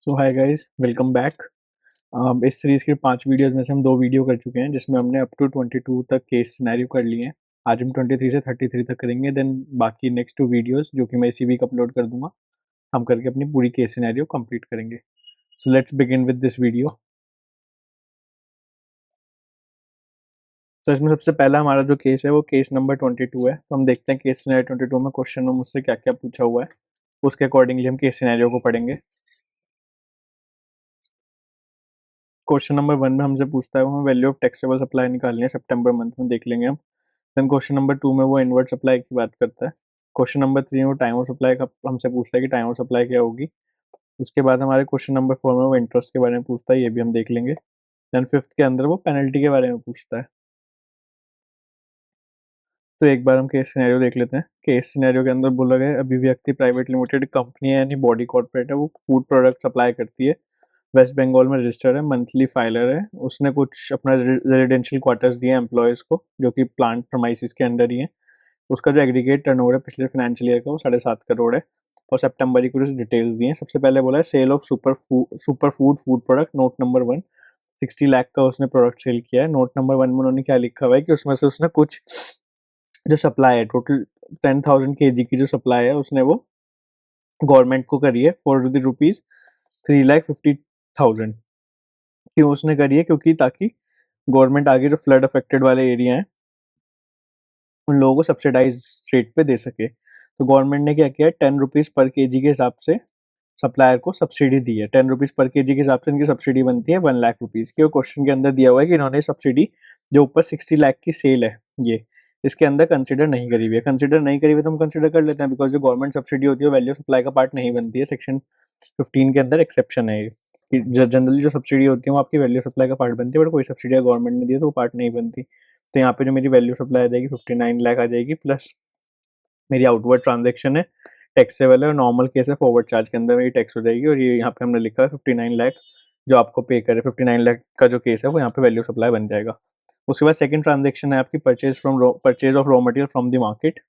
सो hi guys, welcome back. इस series के 5 videos में से हम 2 वीडियो कर चुके हैं जिसमें हमने अप टू 22 तक केस सिनेरियो कर लिए हैं। आज हम 23 से 33 तक करेंगे, देन बाकी नेक्स्ट 2 वीडियोस जो कि मैं इसी वीक अपलोड कर दूंगा, हम करके अपनी पूरी केस सिनेरियो कंप्लीट करेंगे। So let's begin with this video. तो इसमें सबसे पहला हमारा जो केस है वो केस नंबर 22 है। तो हम देखते हैं केस सिनेरियो 22 में क्वेश्चन में मुझसे क्या क्या पूछा हुआ है, उसके अकॉर्डिंगली हम केस सिनेरियो को पढ़ेंगे। क्वेश्चन नंबर 1 में हमसे पूछता है वो हमें वैल्यू ऑफ टैक्सेबल सप्लाई निकालनी है सितंबर मंथ में, देख लेंगे हम। देन क्वेश्चन नंबर 2 में वो इनवर्ट सप्लाई की बात करता है। क्वेश्चन नंबर 3 में वो टाइम ऑफ सप्लाई का हमसे पूछता है कि टाइम ऑफ सप्लाई क्या होगी। उसके बाद हमारे क्वेश्चन नंबर 4 में वो इंटरेस्ट के बारे में पूछता है, ये भी हम देख लेंगे। देन फिफ्थ के अंदर वो पेनल्टी के बारे में पूछता है। तो एक बार हम केस सिनेरियो देख लेते हैं। केस सिनेरियो के अंदर बोला गया अभिव्यक्ति प्राइवेट लिमिटेड कंपनी है यानी बॉडी कॉर्पोरेट है, वो फूड प्रोडक्ट सप्लाई करती है, वेस्ट बंगाल में रजिस्टर है, मंथली फाइलर है। उसने कुछ अपना रेजिडेंशियल क्वार्टर्स दिए एम्प्लॉयज़ को जो कि प्लांट प्रमाइसिस के अंडर ही है। उसका जो एग्रीगेट टर्नओवर है पिछले फाइनेंशियल ईयर का वो 7.5 करोड़ है। और सितंबर की कुछ डिटेल्स दी हैं। सबसे पहले बोला है sale of super food product, note number 1, 60 lakh का उसने प्रोडक्ट सेल किया है। नोट नंबर 1 में उन्होंने क्या लिखा हुआ है कि उसमें से उसने कुछ जो सप्लाई है, टोटल 10,000 kg की जो सप्लाई है उसने वो गवर्नमेंट को करी है फॉर द रुपीज 3,50,000। क्यों उसने करी है? क्योंकि ताकि गवर्नमेंट आगे जो फ्लड अफेक्टेड वाले एरिया हैं उन लोगों को सब्सिडाइज रेट पे दे सके। तो गवर्नमेंट ने क्या किया, 10 रुपीज़ पर केजी के हिसाब से सप्लायर को सब्सिडी दी है। 10 रुपीज़ पर केजी के हिसाब से इनकी सब्सिडी बनती है 1 लाख रुपीज़ की। और क्वेश्चन के अंदर दिया हुआ है कि इन्होंने सब्सिडी जो ऊपर 60 लाख की सेल है ये इसके अंदर कंसिडर नहीं करी हुई है। कंसिडर नहीं करी हुई तो हम कंसिडर कर लेते हैं, बिकॉज जो गवर्नमेंट सब्सिडी होती है वैल्यू सप्लाई का पार्ट नहीं बनती है। सेक्शन 15 के अंदर एक्सेप्शन है कि जनरली जो सब्सिडी होती है वो आपकी वैल्यू सप्लाई का पार्ट बनती है, बट कोई सब्सिडी गवर्नमेंट ने दी है तो वो पार्ट नहीं बनती। तो यहाँ पे जो मेरी वैल्यू सप्लाई आ जाएगी 59 लाख आ जाएगी, प्लस मेरी आउटवर्ड ट्रांजेक्शन है टैक्सेबल है और नॉर्मल केस है फॉरवर्ड चार्ज के अंदर मेरी टैक्स हो जाएगी। और ये यहाँ पे हमने लिखा है 59 लाख जो आपको पे करे। 59 लाख का जो केस है वो यहाँ पे वैल्यू सप्लाई बन जाएगा। उसके बाद सेकंड ट्रांजेक्शन है आपकी purchase of raw material from the market.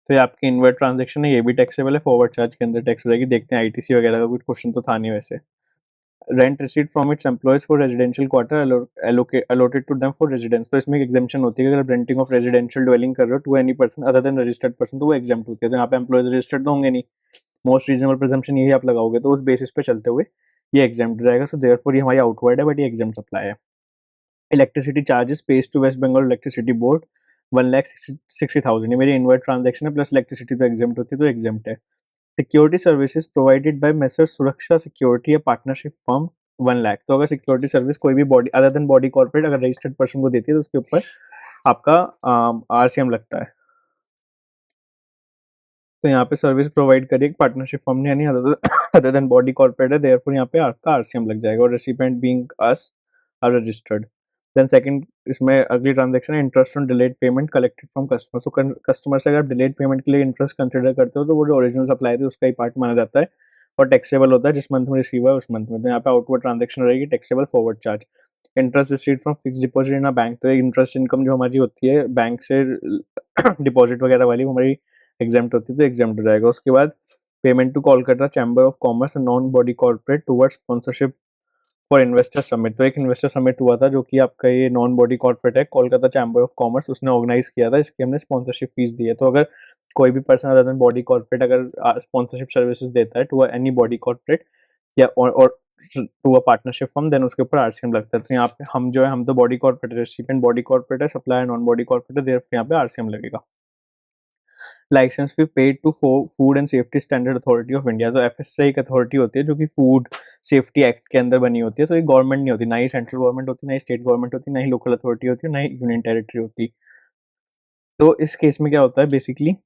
तो ये आपकी इनवर्ट ट्रांजेक्शन है, ये भी टैक्सेबल है, फॉरवर्ड चार्ज के अंदर टैक्स हो जाएगी। देखते हैं आईटीसी वगैरह का कुछ क्वेश्चन तो था नहीं वैसे। Rent receipt from its employees for residential quarter allotted to them for residence. तो इसमें एक एग्जाम्पशन होती है कि अगर रेंटिंग ऑफ रेजिडेंशियल ड्वेलिंग कर रहे हो to any person other than registered person तो वो एग्जाम्प्ट होती है। तो यहाँ पे एम्प्लॉयज रजिस्टर्ड तो होंगे नहीं, मोस्ट रीजनेबल प्रिजम्पशन यही आप लगाओगे, तो उस बेसिस पे चलते हुए ये एग्जाम्प्ट हो जाएगा। सो देयरफॉर ये हमारी आउटवर्ड है बट ये एग्जाम्प्ट सप्लाई है। Electricity charges paid to West Bengal electricity board 1,60,000, ये मेरी इनवर्ट ट्रांजेक्शन है, प्लस इलेक्ट्रिसिटी तो एग्जाम्प्ट होती है तो एग्जाम्प्ट है। Security services provided by messrs Suraksha security या पार्टनरशिप फर्म 1 लाख। तो अगर सिक्योरिटी सर्विस कोई भी body other than body corporate अगर रजिस्टर्ड पर्सन को देती है तो उसके ऊपर आपका आरसीएम लगता है। तो यहाँ पे सर्विस प्रोवाइड करिए पार्टनरशिप फर्म ने यानी अदर देन बॉडी कॉर्पोरेट है, देयरफॉर यहाँ पे आपका आरसीएम लग जाएगा। और recipient being us are registered. Then second इसमें अगली ट्रांजैक्शन है interest on delayed payment collected from customer. So customer से अगर आप डिलेड पेमेंट के लिए इंटरेस्ट कंसिडर करते हो तो वो जो ओरिजिनल सप्लाई थी उसका ही पार्ट माना जाता है और टैक्सेबल होता है जिस मंथ में रिसीव हुआ है उस मंथ में। तो यहाँ पे आउटवर्ड ट्रांजेक्शन रहेगी taxable forward charge. Interest receive from fix deposit in a bank, तो इंटरेस्ट इनकम जो हमारी होती है बैंक से डिपॉजिट वगैरह वाली वो हमारी एग्जाम्प्ट होती है तो एग्जाम्प्ट हो जाएगा। उसके बाद payment to Kolkata chamber of commerce non body corporate towards sponsorship for investor summit. तो एक इन्वेस्टर समिट हुआ था जो कि आपका ये नॉन बॉडी कॉर्पोरेट है, कोलकाता चैम्बर ऑफ कॉमर्स उसने ऑर्गेनाइज किया था, इसकी हमने स्पॉन्सरशिप फीस दी है। तो अगर कोई भी person other than body corporate अगर स्पॉन्सरशिप सर्विसेज देता है टू एनी बॉडी कॉर्पोरेट या और to a partnership firm then उसके ऊपर आरसीएम लगता है। तो यहाँ पे हम जो है हम तो body corporate recipient body corporate है, सप्लायर नॉन बॉडी कॉर्पोरेट है, देयरफॉर यहाँ पे आरसीएम लगेगा। Licence fee paid to food and safety standard authority of India. तो एफएसएसआई एक अथॉरिटी होती है जो कि फूड सेफ्टी एक्ट के अंदर बनी होती है। तो ये गवर्नमेंट नहीं होती, ना ही सेंट्रल गवर्नमेंट होती, ना ही स्टेट गवर्नमेंट होती, ना ही लोकल अथॉरिटी होती है, ना ही यूनियन टेरिटरी होती। तो इस केस में क्या होता है बेसिकली,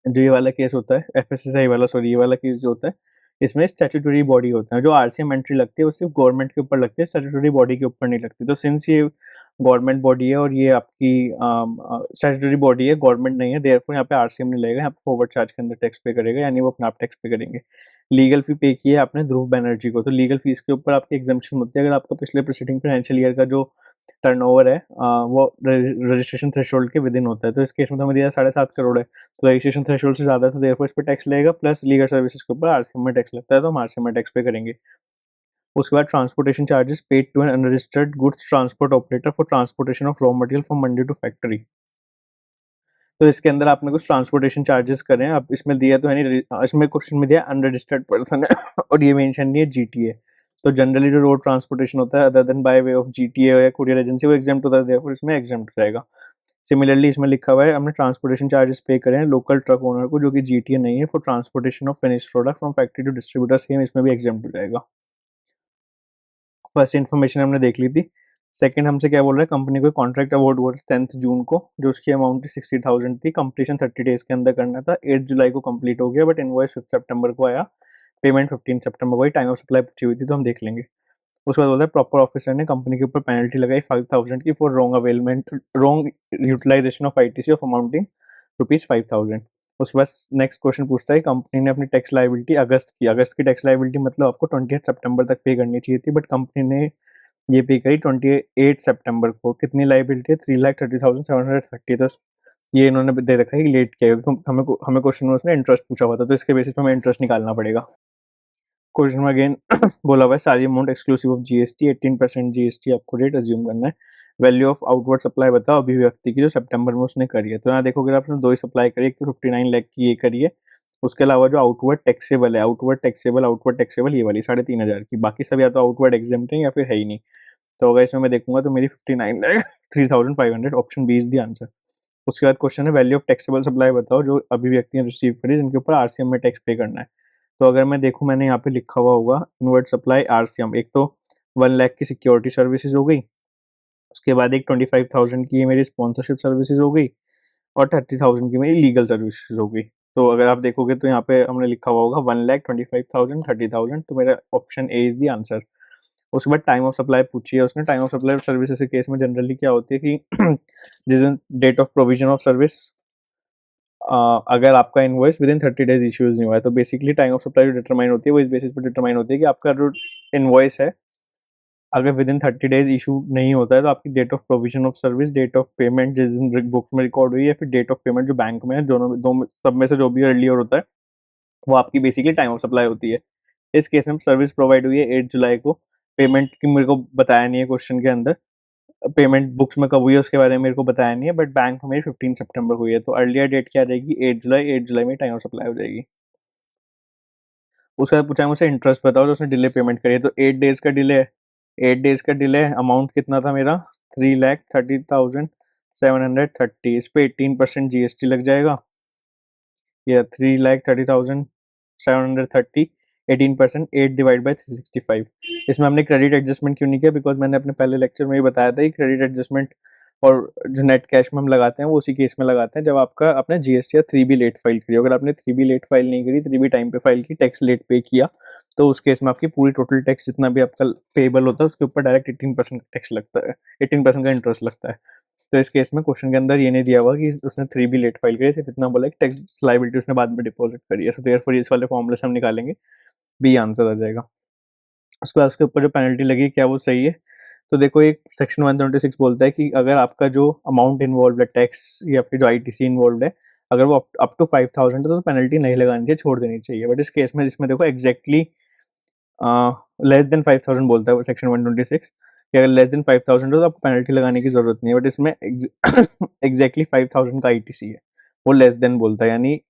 जो ये वाला केस होता है एफएसएसआई वाला, सॉरी ये वाला केस जो होता है इसमें स्टैट्यूटरी बॉडी होता है। जो आरसीएम एंट्री लगती है वो सिर्फ गवर्नमेंट के ऊपर लगती है, स्टैट्यूटरी बॉडी के ऊपर नहीं लगती। तो सिंस ये गवर्नमेंट बॉडी है और ये आपकी स्टैट्यूटरी बॉडी है, गवर्नमेंट नहीं है, देयरफॉर यहाँ पे आरसीएम नहीं लगेगा, यहाँ पे फॉरवर्ड चार्ज के अंदर टैक्स पे करेगा, यानी वो अपना आप टैक्स पे करेंगे। लीगल फी पे की है आपने ध्रुव बैनर्जी को, तो लीगल फीस के ऊपर आपकी एग्जाम्पशन होती है अगर आपका पिछले प्रीसीडिंग फाइनेंशियल ईयर का जो टर्नओवर है वो रजिस्ट्रेशन थ्रेशोल्ड के विद इन होता है। तो इस केस में तो हमें दिया 7.5 करोड़ है, तो रजिस्ट्रेशन थ्रेशोल्ड से ज़्यादा, तो देयरफॉर इस पे टैक्स लगेगा, प्लस लीगल सर्विसेज के ऊपर आरसीएम में टैक्स लगता है, तो हम आरसीएम में टैक्स पे करेंगे। उसके बाद transportation charges paid to an unregistered goods transport operator for transportation of raw material from mandi to factory. तो इसके अंदर आपने कुछ ट्रांसपोर्टेशन चार्जेस करें, अब इसमें दिया तो है नहीं, इसमें क्वेश्चन में दिया अनरजिस्टर्ड पर्सन है और ये मेंशन नहीं है जीटीए। तो जनरली जो रोड ट्रांसपोर्टेशन होता है other than by way of GTA या कुरियर एजेंसी वो एग्जाम्प्ट होता है, therefore इसमें एग्जाम्प्ट रहेगा। सिमिलरली इसमें लिखा हुआ है हमने ट्रांसपोर्टेशन चार्जेस पे करें लोकल ट्रक ओनर को जो कि जीटीए नहीं है for transportation of finished product from factory to distributor, same इसमें भी एग्जाम्प्ट हो जाएगा। फर्स्ट इन्फॉर्मेशन हमने देख ली थी। सेकंड हमसे क्या बोल रहा है, कंपनी को कॉन्ट्रैक्ट अवार्ड हुआ 10th जून को, जो उसकी अमाउंट 60,000 थी, कंप्लीशन 30 डेज के अंदर करना था। 8 जुलाई को कंप्लीट हो गया, बट इनवॉइस 5 सितंबर को आया, पेमेंट 15 सितंबर को आई। टाइम ऑफ सप्लाई पूछी हुई थी तो हम देख लेंगे। उसके बाद बोलता है प्रॉपर ऑफिसर ने कंपनी के ऊपर पेनल्टी लगाई 5,000 की for wrong utilisation of ITC of amounting ₹5,000। उसके बाद नेक्स्ट क्वेश्चन पूछता है कंपनी ने अपनी टैक्स लाइबिलिटी अगस्त की टैक्स लाइबिलिटी मतलब आपको 28 सितंबर तक पे करनी चाहिए थी, बट कंपनी ने ये पे करी 28 सितंबर को। कितनी लाइबिलिटी है, 3,30,730। तो ये इन्होंने दे रखा है कि लेट किया, हमें क्वेश्चन में उसने इंटरेस्ट पूछा हुआ था, तो इसके बेसिस पे हमें इंटरेस्ट निकालना पड़ेगा। क्वेश्चन में अगेन बोला हुआ है सारी amount exclusive of GST, 18% GST आपको रेट अज्यूम करना है। वैल्यू ऑफ आउटवर्ड सप्लाई बताओ अभिव्यक्ति की जो सितंबर में उसने करी है। तो यहाँ देखोगे आपने दो ही सप्लाई करी, एक तो 59 लाख की ये करी है, उसके अलावा जो आउटवर्ड टैक्सेबल है, आउटवर्ड टैक्सेबल ये वाली 3,500 की, बाकी सब या तो आउटवर्ड एग्जेम्प्ट है या फिर है ही नहीं। तो अगर इसमें मैं देखूंगा तो मेरी 59 lakh 3,500, option B is the answer. उसके बाद क्वेश्चन है वैल्यू ऑफ टैक्सेबल सप्लाई बताओ जो अभिव्यक्ति ने रिसीव करी जिनके ऊपर आरसीएम में टैक्स पे करना है। तो अगर मैं देखूं मैंने यहाँ पे लिखा हुआ होगा इनवर्ट सप्लाई आरसीएम, एक तो 1 लाख की सिक्योरिटी सर्विसेज हो गई, उसके बाद एक 25,000 की मेरी स्पॉन्सरशिप सर्विसेज हो गई, और 30,000 की मेरी लीगल सर्विसेज हो गई। तो अगर आप देखोगे तो यहाँ पे हमने लिखा हुआ होगा 1 लाख 25,000 30,000, तो मेरा option A is the answer. उसके बाद टाइम ऑफ सप्लाई पूछी है उसने। टाइम ऑफ सप्लाई सर्विसेज के केस में जनरली क्या होती है कि जिस दिन date of provision of service, अगर आपका invoice within 30 days issues नहीं हुआ है, तो बेसिकली टाइम ऑफ सप्लाई जो डिटरमाइन होती है वो इस बेसिस पर डिटरमाइन होती है कि आपका जो इनवॉइस है अगर विद इन 30 डेज इशू नहीं होता है तो आपकी date of provision of service, date of payment जिस दिन बुक्स में रिकॉर्ड हुई है, फिर डेट ऑफ पेमेंट जो बैंक में है, दोनों दो सब में से जो भी अर्लियर होता है वो आपकी बेसिकली टाइम ऑफ सप्लाई होती है। इस केस में सर्विस प्रोवाइड हुई है 8 जुलाई को, पेमेंट की मेरे को बताया नहीं है क्वेश्चन के अंदर, पेमेंट बुक्स में कब हुई है उसके बारे में मेरे को बताया नहीं है, बट बैंक में 15 सितंबर हुई है, तो अर्लियर डेट क्या रहेगी 8 जुलाई में टाइम ऑफ सप्लाई हो जाएगी। उसके बाद पूछा है मुझसे इंटरेस्ट बताओ जो उसने डिले पेमेंट करी है, तो 8 डेज का डिले है, 8 डेज का डिले, अमाउंट कितना था मेरा 3,30,730, इस पे 18% जीएसटी लग जाएगा, या 3,30,730 18%, 8 डिवाइड बाई 365। इसमें हमने क्रेडिट एडजस्टमेंट क्यों नहीं किया, बिकॉज मैंने अपने पहले लेक्चर में ही बताया था कि क्रेडिट एडजस्टमेंट और जो नेट कैश में हम लगाते हैं वो उसी केस में लगाते हैं जब आपका आपने जीएसटी या 3B लेट फाइल करी। अगर आपने 3B लेट फाइल नहीं करी, 3B टाइम पे फाइल की, टैक्स लेट पे किया, तो उस केस में आपकी पूरी टोटल टैक्स जितना भी आपका पेबल होता है उसके ऊपर डायरेक्ट 18% का टैक्स लगता है, 18% का इंटरेस्ट लगता है। तो इस केस में क्वेश्चन के अंदर ये नहीं दिया हुआ कि उसने 3B लेट फाइल करी, सिर्फ इतना बोला कि टैक्स लायबिलिटी उसने बाद में डिपॉजिट करी है, तो देयरफॉर इस वाले फॉर्मूले से हम निकालेंगे, बी आंसर आ जाएगा। उसके बाद उसके ऊपर जो पेनल्टी लगी क्या वो सही है, तो देखो एक सेक्शन 126 बोलता है कि अगर आपका जो अमाउंट इन्वॉल्व है टैक्स या फिर जो आईटीसी इन्वॉल्व है अगर वो अप टू 5,000 है तो पेनल्टी नहीं लगानी चाहिए, छोड़ देनी चाहिए। बट इस केस में जिसमें देखो एग्जैक्टली लेस देन 5,000 बोलता है वो सेक्शन 126 कि अगर लेस देन 5,000 हो तो आपको पेनल्टी लगाने की जरूरत नहीं है, बट इसमें एग्जैक्टली 5,000 का आईटीसी है, वो लेस देन बोलता है, यानी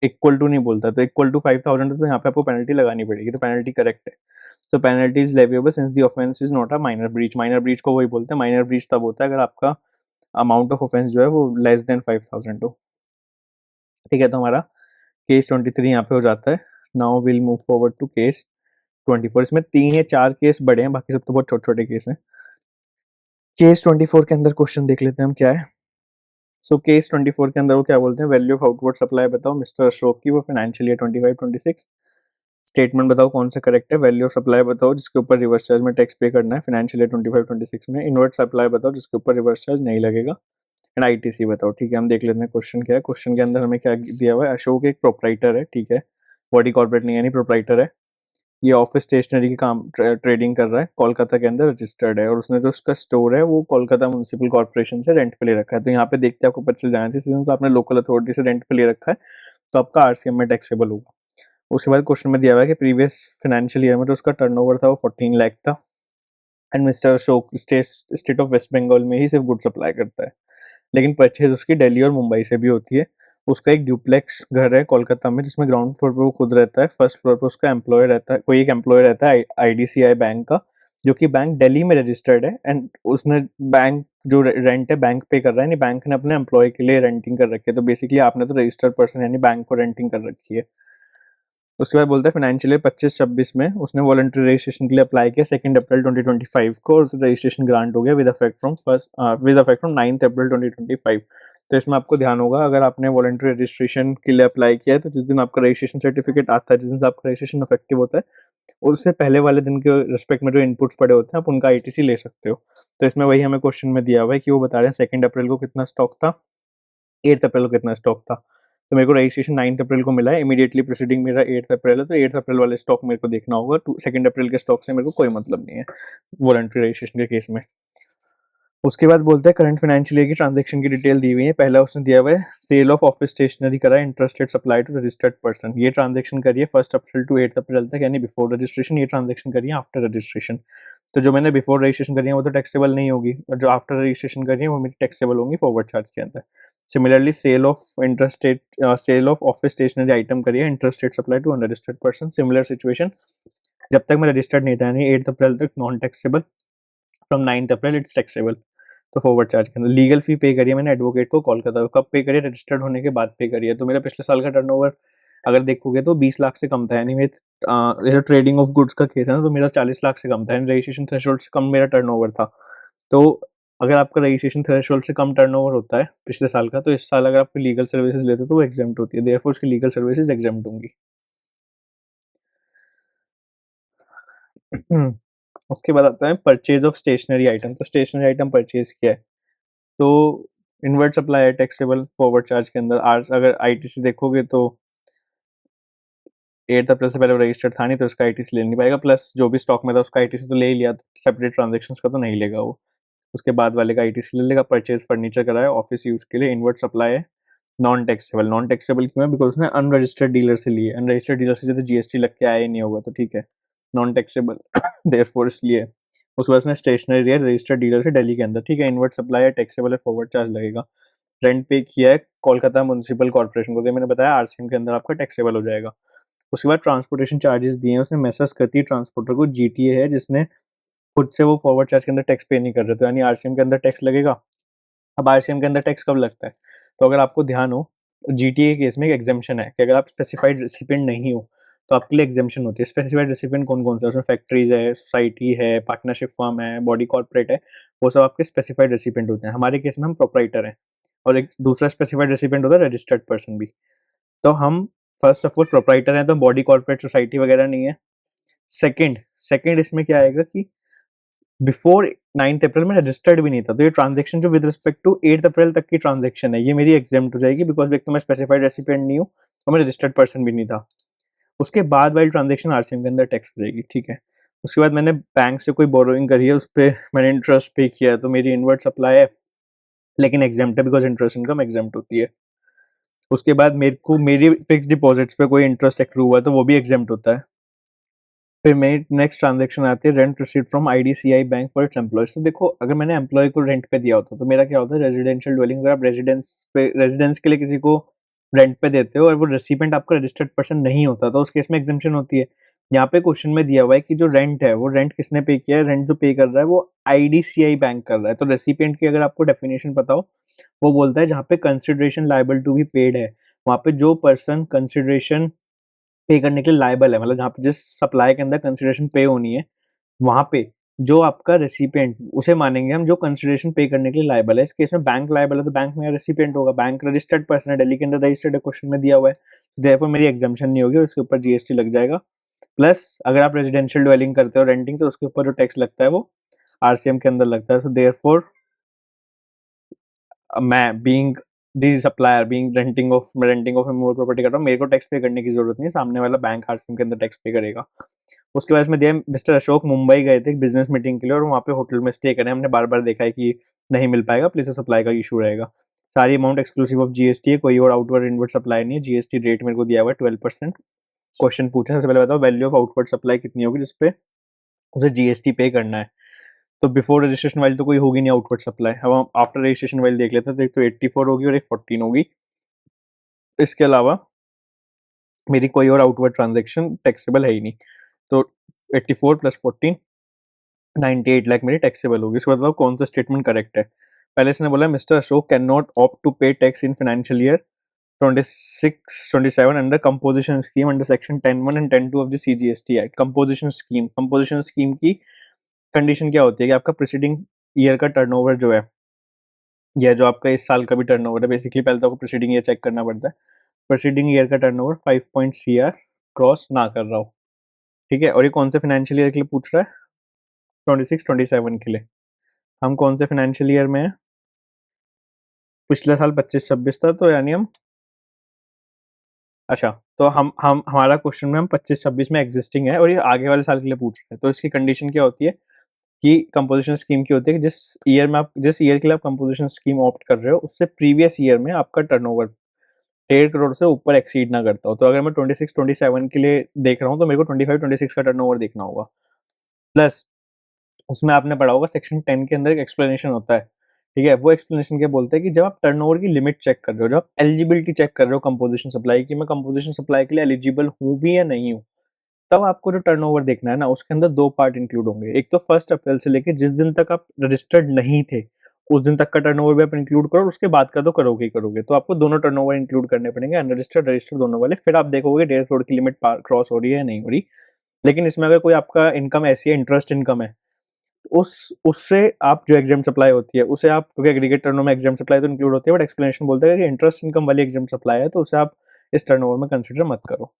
इक्वल टू नहीं बोलता, तो इक्वल टू 5,000 है तो यहाँ पे आपको पेनल्टी लगानी पड़ेगी, तो पेनल्टी करेक्ट है। So penalty is leviable since the offence is not a minor breach. Minor breach को वही बोलते हैं, माइनर ब्रीच तब होता है अगर आपका अमाउंट ऑफ ऑफेंस जो है वो लेस देन 5,000 हो। ठीक है, तो हमारा केस 23 यहाँ पे हो जाता है। Now will move forward to case 24। इसमें 3 या 4 केस बड़े हैं, बाकी सब तो बहुत छोटे छोटे केस हैं। केस 24 के अंदर क्वेश्चन देख लेते हैं हम क्या है। सो केस 24 के अंदर वो क्या बोलते हैं, वैल्यू ऑफ आउटवर्ड सप्लाई बताओ मिस्टर अशोक की, वो फाइनेंशियल ईयर 25-26। स्टेटमेंट बताओ कौन सा करेक्ट है, वैल्यू ऑफ सप्लाई बताओ जिसके ऊपर रिवर्स चार्ज में टैक्स पे करना है फाइनेंशियल ईयर 25-26 में, इनवर्ट सप्लाई बताओ जिसके ऊपर रिवर्स चार्ज नहीं लगेगा, एंड आईटीसी बताओ। ठीक है, हम देख लेते हैं क्वेश्चन क्या है। क्वेश्चन के अंदर हमें क्या दिया हुआ है, अशोक एक प्रोपराइटर है, ठीक है, बॉडी कॉर्पोरेट नहीं यानी प्रोपराइटर है, ये ऑफिस स्टेशनरी की काम ट्रेडिंग कर रहा है, कोलकाता के अंदर रजिस्टर्ड है, और उसने जो उसका स्टोर है वो कोलकाता म्युनिसिपल कॉर्पोरेशन से रेंट पे ले रखा है। तो यहाँ पे देखते हैं आपको पता चल जाना चाहिए, सिंस आपने लोकल अथॉरिटी से रेंट पे ले रखा है तो आपका आरसीएम में टैक्सेबल होगा। उसके बाद क्वेश्चन में दिया हुआ है कि प्रीवियस फाइनेंशियल ईयर में जो उसका टर्नओवर था वो 14 लाख था, and Mr Ashok state of West Bengal में ही सिर्फ गुड सप्लाई करता है, लेकिन परचेज उसकी दिल्ली और मुंबई से भी होती है। उसका एक ड्यूप्लेक्स घर है कोलकाता में, जिसमें ग्राउंड फ्लोर पे वो खुद रहता है, फर्स्ट फ्लोर पे उसका एम्प्लॉय रहता है, कोई एक एम्प्लॉय रहता है आईडीसीआई बैंक का, जो कि बैंक दिल्ली में रजिस्टर्ड है, एंड उसने बैंक जो रेंट है बैंक पे कर रहा है, यानी बैंक ने अपने एम्प्लॉय के लिए रेंटिंग कर रखी है। तो बेसिकली आपने तो रजिस्टर्ड पर्सन यानी बैंक को रेंटिंग कर रखी है। उसके बाद बोलता है फाइनेंशियल ईयर 25-26 में उसने वॉलंटरी रजिस्ट्रेशन के लिए अप्लाई किया 2 अप्रैल 2025 को, और रजिस्ट्रेशन ग्रांट हो गया विद अफेक्ट फ्रॉम 9 अप्रैल 2025। तो इसमें आपको ध्यान होगा, अगर आपने वॉलंटरी रजिस्ट्रेशन के लिए अप्लाई किया है तो जिस दिन आपका रजिस्ट्रेशन सर्टिफिकेट आता है, जिस दिन से आपका रजिस्ट्रेशन इफेक्टिव होता है, उससे पहले वाले दिन के रिस्पेक्ट में जो इनपुट्स पड़े होते हैं आप उनका आईटीसी ले सकते हो। तो इसमें वही हमें क्वेश्चन में दिया हुआ है कि वो बता रहे हैं 2 अप्रैल को कितना स्टॉक था, 8 अप्रैल को कितना स्टॉक था। तो मेरे को रजिस्ट्रेशन 9 अप्रैल को मिला है, इमीडिएटली प्रोसीडिंग मेरा 8 अप्रैल है, तो 8 अप्रैल वाले स्टॉक मेरे को देखना होगा। 2 अप्रैल के स्टॉक से मेरे को कोई मतलब नहीं है वॉलंटरी रजिस्ट्रेशन के केस में। उसके बाद बोलते हैं करंट फाइनेंशियल ईयर की ट्रांजैक्शन की डिटेल दी हुई है। पहला उसने दिया हुआ है सेल ऑफ ऑफिस स्टेशनरी करा है, interested supply to registered person, ये ट्रांजैक्शन करिए 1 अप्रैल टू 8 अप्रैल तक, यानी बिफोर रजिस्ट्रेशन। ये ट्रांजैक्शन करिए आफ्टर रजिस्ट्रेशन। तो जो मैंने बिफोर रजिस्ट्रेशन करी है वो तो टैक्सेबल नहीं होगी, और जो आफ्टर रजिस्ट्रेशन करी है वो मेरी टैक्सेबल होंगी फॉरवर्ड चार्ज के अंदर। Similarly sale of office stationery item करिए interested supply to unregistered person, similar situation. जब तक मैं रजिस्टर्ड नहीं था यानी 8 अप्रैल तक non taxable, from 9 April it's taxable. तो फॉरवर्ड चार्ज के अंदर लीगल फी पे करिए मैंने एडवोकेट को कोलकाता को, कब पे करिए, रजिस्टर्ड होने के बाद पे करिए। तो मेरा पिछले साल का टर्नओवर अगर देखोगे तो 20 लाख से कम था, यानी मेरे ट्रेडिंग ऑफ गुड्स का केस है ना, तो मेरा 40 लाख से कम था, यानी रजिस्ट्रेशन थ्रेशोल्ड से कम मेरा टर्नओवर था। तो अगर आपका रजिस्ट्रेशन थ्रेशोल्ड से कम टर्नओवर होता है पिछले साल का, तो इस साल अगर आप लीगल सर्विसेज लेते हो तो वो एग्जेम्प्ट होती है, देयरफॉर उसकी लीगल सर्विसेज एग्जेम्प्ट होंगी। उसके बाद आता है परचेज ऑफ स्टेशनरी आइटम। तो स्टेशनरी आइटम परचेज किया है तो इनवर्ट सप्लाई है टैक्सेबल फॉरवर्ड चार्ज के अंदर। आज अगर आईटीसी देखोगे तो 8 अप्रैल से पहले रजिस्टर्ड था नहीं, तो उसका आईटीसी ले नहीं पाएगा, प्लस जो भी स्टॉक में था उसका आईटीसी तो ले ही लिया, सेपरेट ट्रांजेक्शन्स का तो नहीं लेगा वो। उसके बाद वाले का आईटीसी ले लेगा। परचेज फर्नीचर कराया ऑफिस यूज के लिए, इनवर्ट सप्लाई है नॉन टैक्सेबल। नॉन टैक्सेबल क्यों है, बिकॉज उसने अनरजिस्टर्ड डीलर से लिए, अनरजिस्टर्ड डीलर से जो जीएसटी लग के आया ही नहीं होगा, तो ठीक है नॉन टैक्सेबल देयरफॉर इसलिए। उसके बाद उसने स्टेशनरी लिया रजिस्टर्ड डीलर से दिल्ली के अंदर, ठीक है, इनवर्ट सप्लाई है टैक्सेबल है, फॉरवर्ड चार्ज लगेगा। रेंट पे किया है कोलकाता म्युनिसिपल कॉर्पोरेशन को, तो मैंने बताया आरसीएम के अंदर आपका टैक्सेबल हो जाएगा। उसके बाद ट्रांसपोर्टेशन चार्जेस दिए हैं उसने मैसर्स गति ट्रांसपोर्टर को, जीटीए है जिसने खुद से वो फॉरवर्ड चार्ज के अंदर टैक्स पे नहीं कर रहे, तो यानी आरसीएम के अंदर टैक्स लगेगा। अब आरसीएम के अंदर टैक्स कब लगता है, तो अगर आपको ध्यान हो जीटीए के केस में एक एग्जेम्पशन है कि अगर आप स्पेसिफाइड रेसिपिएंट नहीं हो तो आपके लिए एग्जेम्पशन होती है। स्पेसिफाइड रेसिपिएंट कौन कौन से, उसमें फैक्ट्रीज है, सोसाइटी है, पार्टनरशिप फर्म है, बॉडी कॉर्पोरेट है, वो सब आपके स्पेसिफाइड रेसिपिएंट होते हैं। हमारे केस में हम प्रोप्राइटर हैं, और एक दूसरा स्पेसिफाइड रेसिपिएंट होता है रजिस्टर्ड पर्सन भी। तो हम फर्स्ट ऑफ ऑल प्रोप्राइटर हैं, तो बॉडी कॉर्पोरेट सोसाइटी वगैरह नहीं है। सेकंड इसमें क्या आएगा कि बिफोर 9 अप्रैल में रजिस्टर्ड भी नहीं था, तो ये ट्रांजेक्शन जो विद रिस्पेक्ट टू 8 अप्रैल तक की ट्रांजेक्शन है ये मेरी एग्जेम्प्ट हो जाएगी, बिकॉज एक तो मैं स्पेसिफाइड रेसिपिएंट नहीं हूँ और मैं रजिस्टर्ड पर्सन भी नहीं था। उसके बाद वाली ट्रांजेक्शन आरसीएम के अंदर टैक्स हो जाएगी, ठीक है। उसके बाद मैंने बैंक से कोई बोरोइंग करी है, उस पर मैंने इंटरेस्ट पे किया है, तो मेरी इनवर्ट सप्लाई है लेकिन एग्जेम्प्ट है, बिकॉज इंटरेस्ट इनकम एग्जेम्प्ट होती है। उसके बाद मेरी फिक्स डिपॉजिट्स पे कोई इंटरेस्ट एक्रू हुआ है तो वो भी एग्जेम्प्ट होता है। फिर मेरी नेक्स्ट ट्रांजेक्शन आती है rent receive from IDCI bank for its employees. तो देखो अगर मैंने एम्प्लॉय को रेंट पे दिया होता तो मेरा क्या होता है, रेजिडेंशियल ड्वेलिंग, अगर आप रेजिडेंस के लिए किसी को रेंट पे देते हो और वो रेसिपेंट आपका रजिस्टर्ड पर्सन नहीं होता तो उस केस में एग्जेम्पशन होती है। यहाँ पे क्वेश्चन में दिया हुआ है कि जो रेंट है वो रेंट किसने पे किया है, रेंट जो पे कर रहा है वो आईडीसीआई बैंक कर रहा है। तो रेसिपेंट की अगर आपको डेफिनेशन पता हो, वो बोलता है जहाँ पे consideration liable to be paid है, वहाँ पे जो पर्सन कंसिडरेशन पे करने के लिए लायबल है, मतलब जहाँ पे जिस सप्लाई के अंदर कंसिडरेशन पे होनी है वहाँ पे जो आपका रेसिपिएंट उसे मानेंगे हम जो कंसिडरेशन पे करने के लिए लायबल है। इस केस में बैंक लायबल है तो बैंक में रेसिपिएंट होगा, बैंक रजिस्टर्ड पर्सन है, दिल्ली के अंदर रजिस्टर्ड है, क्वेश्चन में दिया हुआ है, देयरफॉर मेरी एग्जाम्पशन नहीं होगी और उसके ऊपर जीएसटी लग जाएगा। प्लस अगर आप रेजिडेंशियल ड्वेलिंग करते हो रेंटिंग तो उसके ऊपर जो टैक्स लगता है वो आरसीएम के अंदर लगता है। तो देयरफॉर मैं being the supplier being renting of more property कर रहा हूँ, मेरे को टैक्स पे करने की जरूरत नहीं है, सामने वाला बैंक आरसीएम के अंदर टैक्स पे करेगा। उसके बाद इसमें दिया मिस्टर अशोक मुंबई गए थे बिजनेस मीटिंग के लिए और वहाँ पे होटल में स्टे करें, हमने बार बार देखा है कि नहीं मिल पाएगा, प्लेस ऑफ सप्लाई का इशू रहेगा। सारी अमाउंट एक्सक्लूसिव ऑफ जीएसटी है, कोई और आउटवर्ड इनवर्ड सप्लाई नहीं है, जीएसटी रेट मेरे को दिया हुआ है 12%। क्वेश्चन पूछे, सबसे पहले बताओ वैल्यू ऑफ आउटवर्ड सप्लाई कितनी होगी जिसपे उसे जीएसटी पे करना है। तो बिफोर रजिस्ट्रेशन वाली तो कोई होगी नहीं आउटवर्ड सप्लाई, अब हम आफ्टर रजिस्ट्रेशन वाली देख लेते हैं। तो एक तो 84 होगी और एक 14 होगी। इसके अलावा मेरी कोई और आउटवर्ड ट्रांजेक्शन टैक्सेबल है ही नहीं, तो 84 प्लस 14 98 लाख मेरी टैक्सेबल होगी। इसके बाद बताओ कौन सा स्टेटमेंट करेक्ट है। पहले इसने बोला mister Ashok can not opt to pay tax in financial year 26-27 under composition scheme under section 10(1) and 10(2) of the CGST act. Composition scheme की कंडीशन क्या होती है कि आपका प्रीसीडिंग ईयर का टर्नओवर जो है, या जो आपका इस साल का भी टर्नओवर है, बेसिकली पहले तो आपको प्रीसीडिंग ईयर चेक करना पड़ता है, प्रीसीडिंग ईयर का टर्नओवर 5 पॉइंट CR क्रॉस ना कर रहा हो, ठीक है। और ये कौन से फाइनेंशियल ईयर के लिए पूछ रहा है, 26-27 के लिए। हम कौन से फाइनेंशियल ईयर में है, पिछले साल 25-26 था, तो यानी हम अच्छा, तो हम हमारा क्वेश्चन में हम 25-26 में एग्जिस्टिंग है और ये आगे वाले साल के लिए पूछ रहे हैं। तो इसकी कंडीशन क्या होती है कि कंपोजिशन स्कीम की होती है कि जिस ईयर के लिए आप कंपोजिशन स्कीम ऑप्ट कर रहे हो उससे प्रीवियस ईयर में आपका टर्नओवर 1.5 करोड़ से ऊपर एक्सीड ना करता हो। तो अगर मैं 26-27 के लिए देख रहा हूँ तो मेरे को 25-26 का टर्नओवर देखना होगा। प्लस उसमें आपने पढ़ा होगा सेक्शन 10 के अंदर एक एक्सप्लेनेशन होता है, ठीक है। वो एक्सप्लेनेशन क्या बोलते हैं कि जब आप टर्नओवर की लिमिट चेक कर रहे हो, जब आप एलिजिबिलिटी चेक कर रहे हो कंपोजिशन सप्लाई की, मैं कंपोजिशन सप्लाई के लिए एलिजिबल हूँ भी या नहीं हूँ, तब आपको जो टर्नओवर देखना है ना उसके अंदर 2 पार्ट इंक्लूड होंगे। एक तो 1 अप्रैल से लेके जिस दिन तक आप रजिस्टर्ड नहीं थे उस दिन तक का टर्नओवर भी आप इंक्लूड करो, उसके बाद का तो करोगे ही करोगे। तो आपको दोनों टर्नओवर इंक्लूड करने पड़ेंगे, अनरजिस्टर्ड रजिस्टर्ड दोनों वाले। फिर आप देखोगे 1.5 करोड़ की लिमिट क्रॉस हो रही है या नहीं हो रही। लेकिन इसमें अगर कोई आपका इनकम ऐसी है, इंटरेस्ट इनकम है, उससे आप जो एग्जाम सप्लाई होती है उसे आप, क्योंकि एग्रीगेट टर्नओवर में एग्जाम सप्लाई तो इंक्लूड होती है, बट एक्सप्लेनेशन बोलता है कि इंटरेस्ट इनकम वाली एग्जाम सप्लाई है तो उसे आप इस टर्नओवर में कंसिडर मत करो।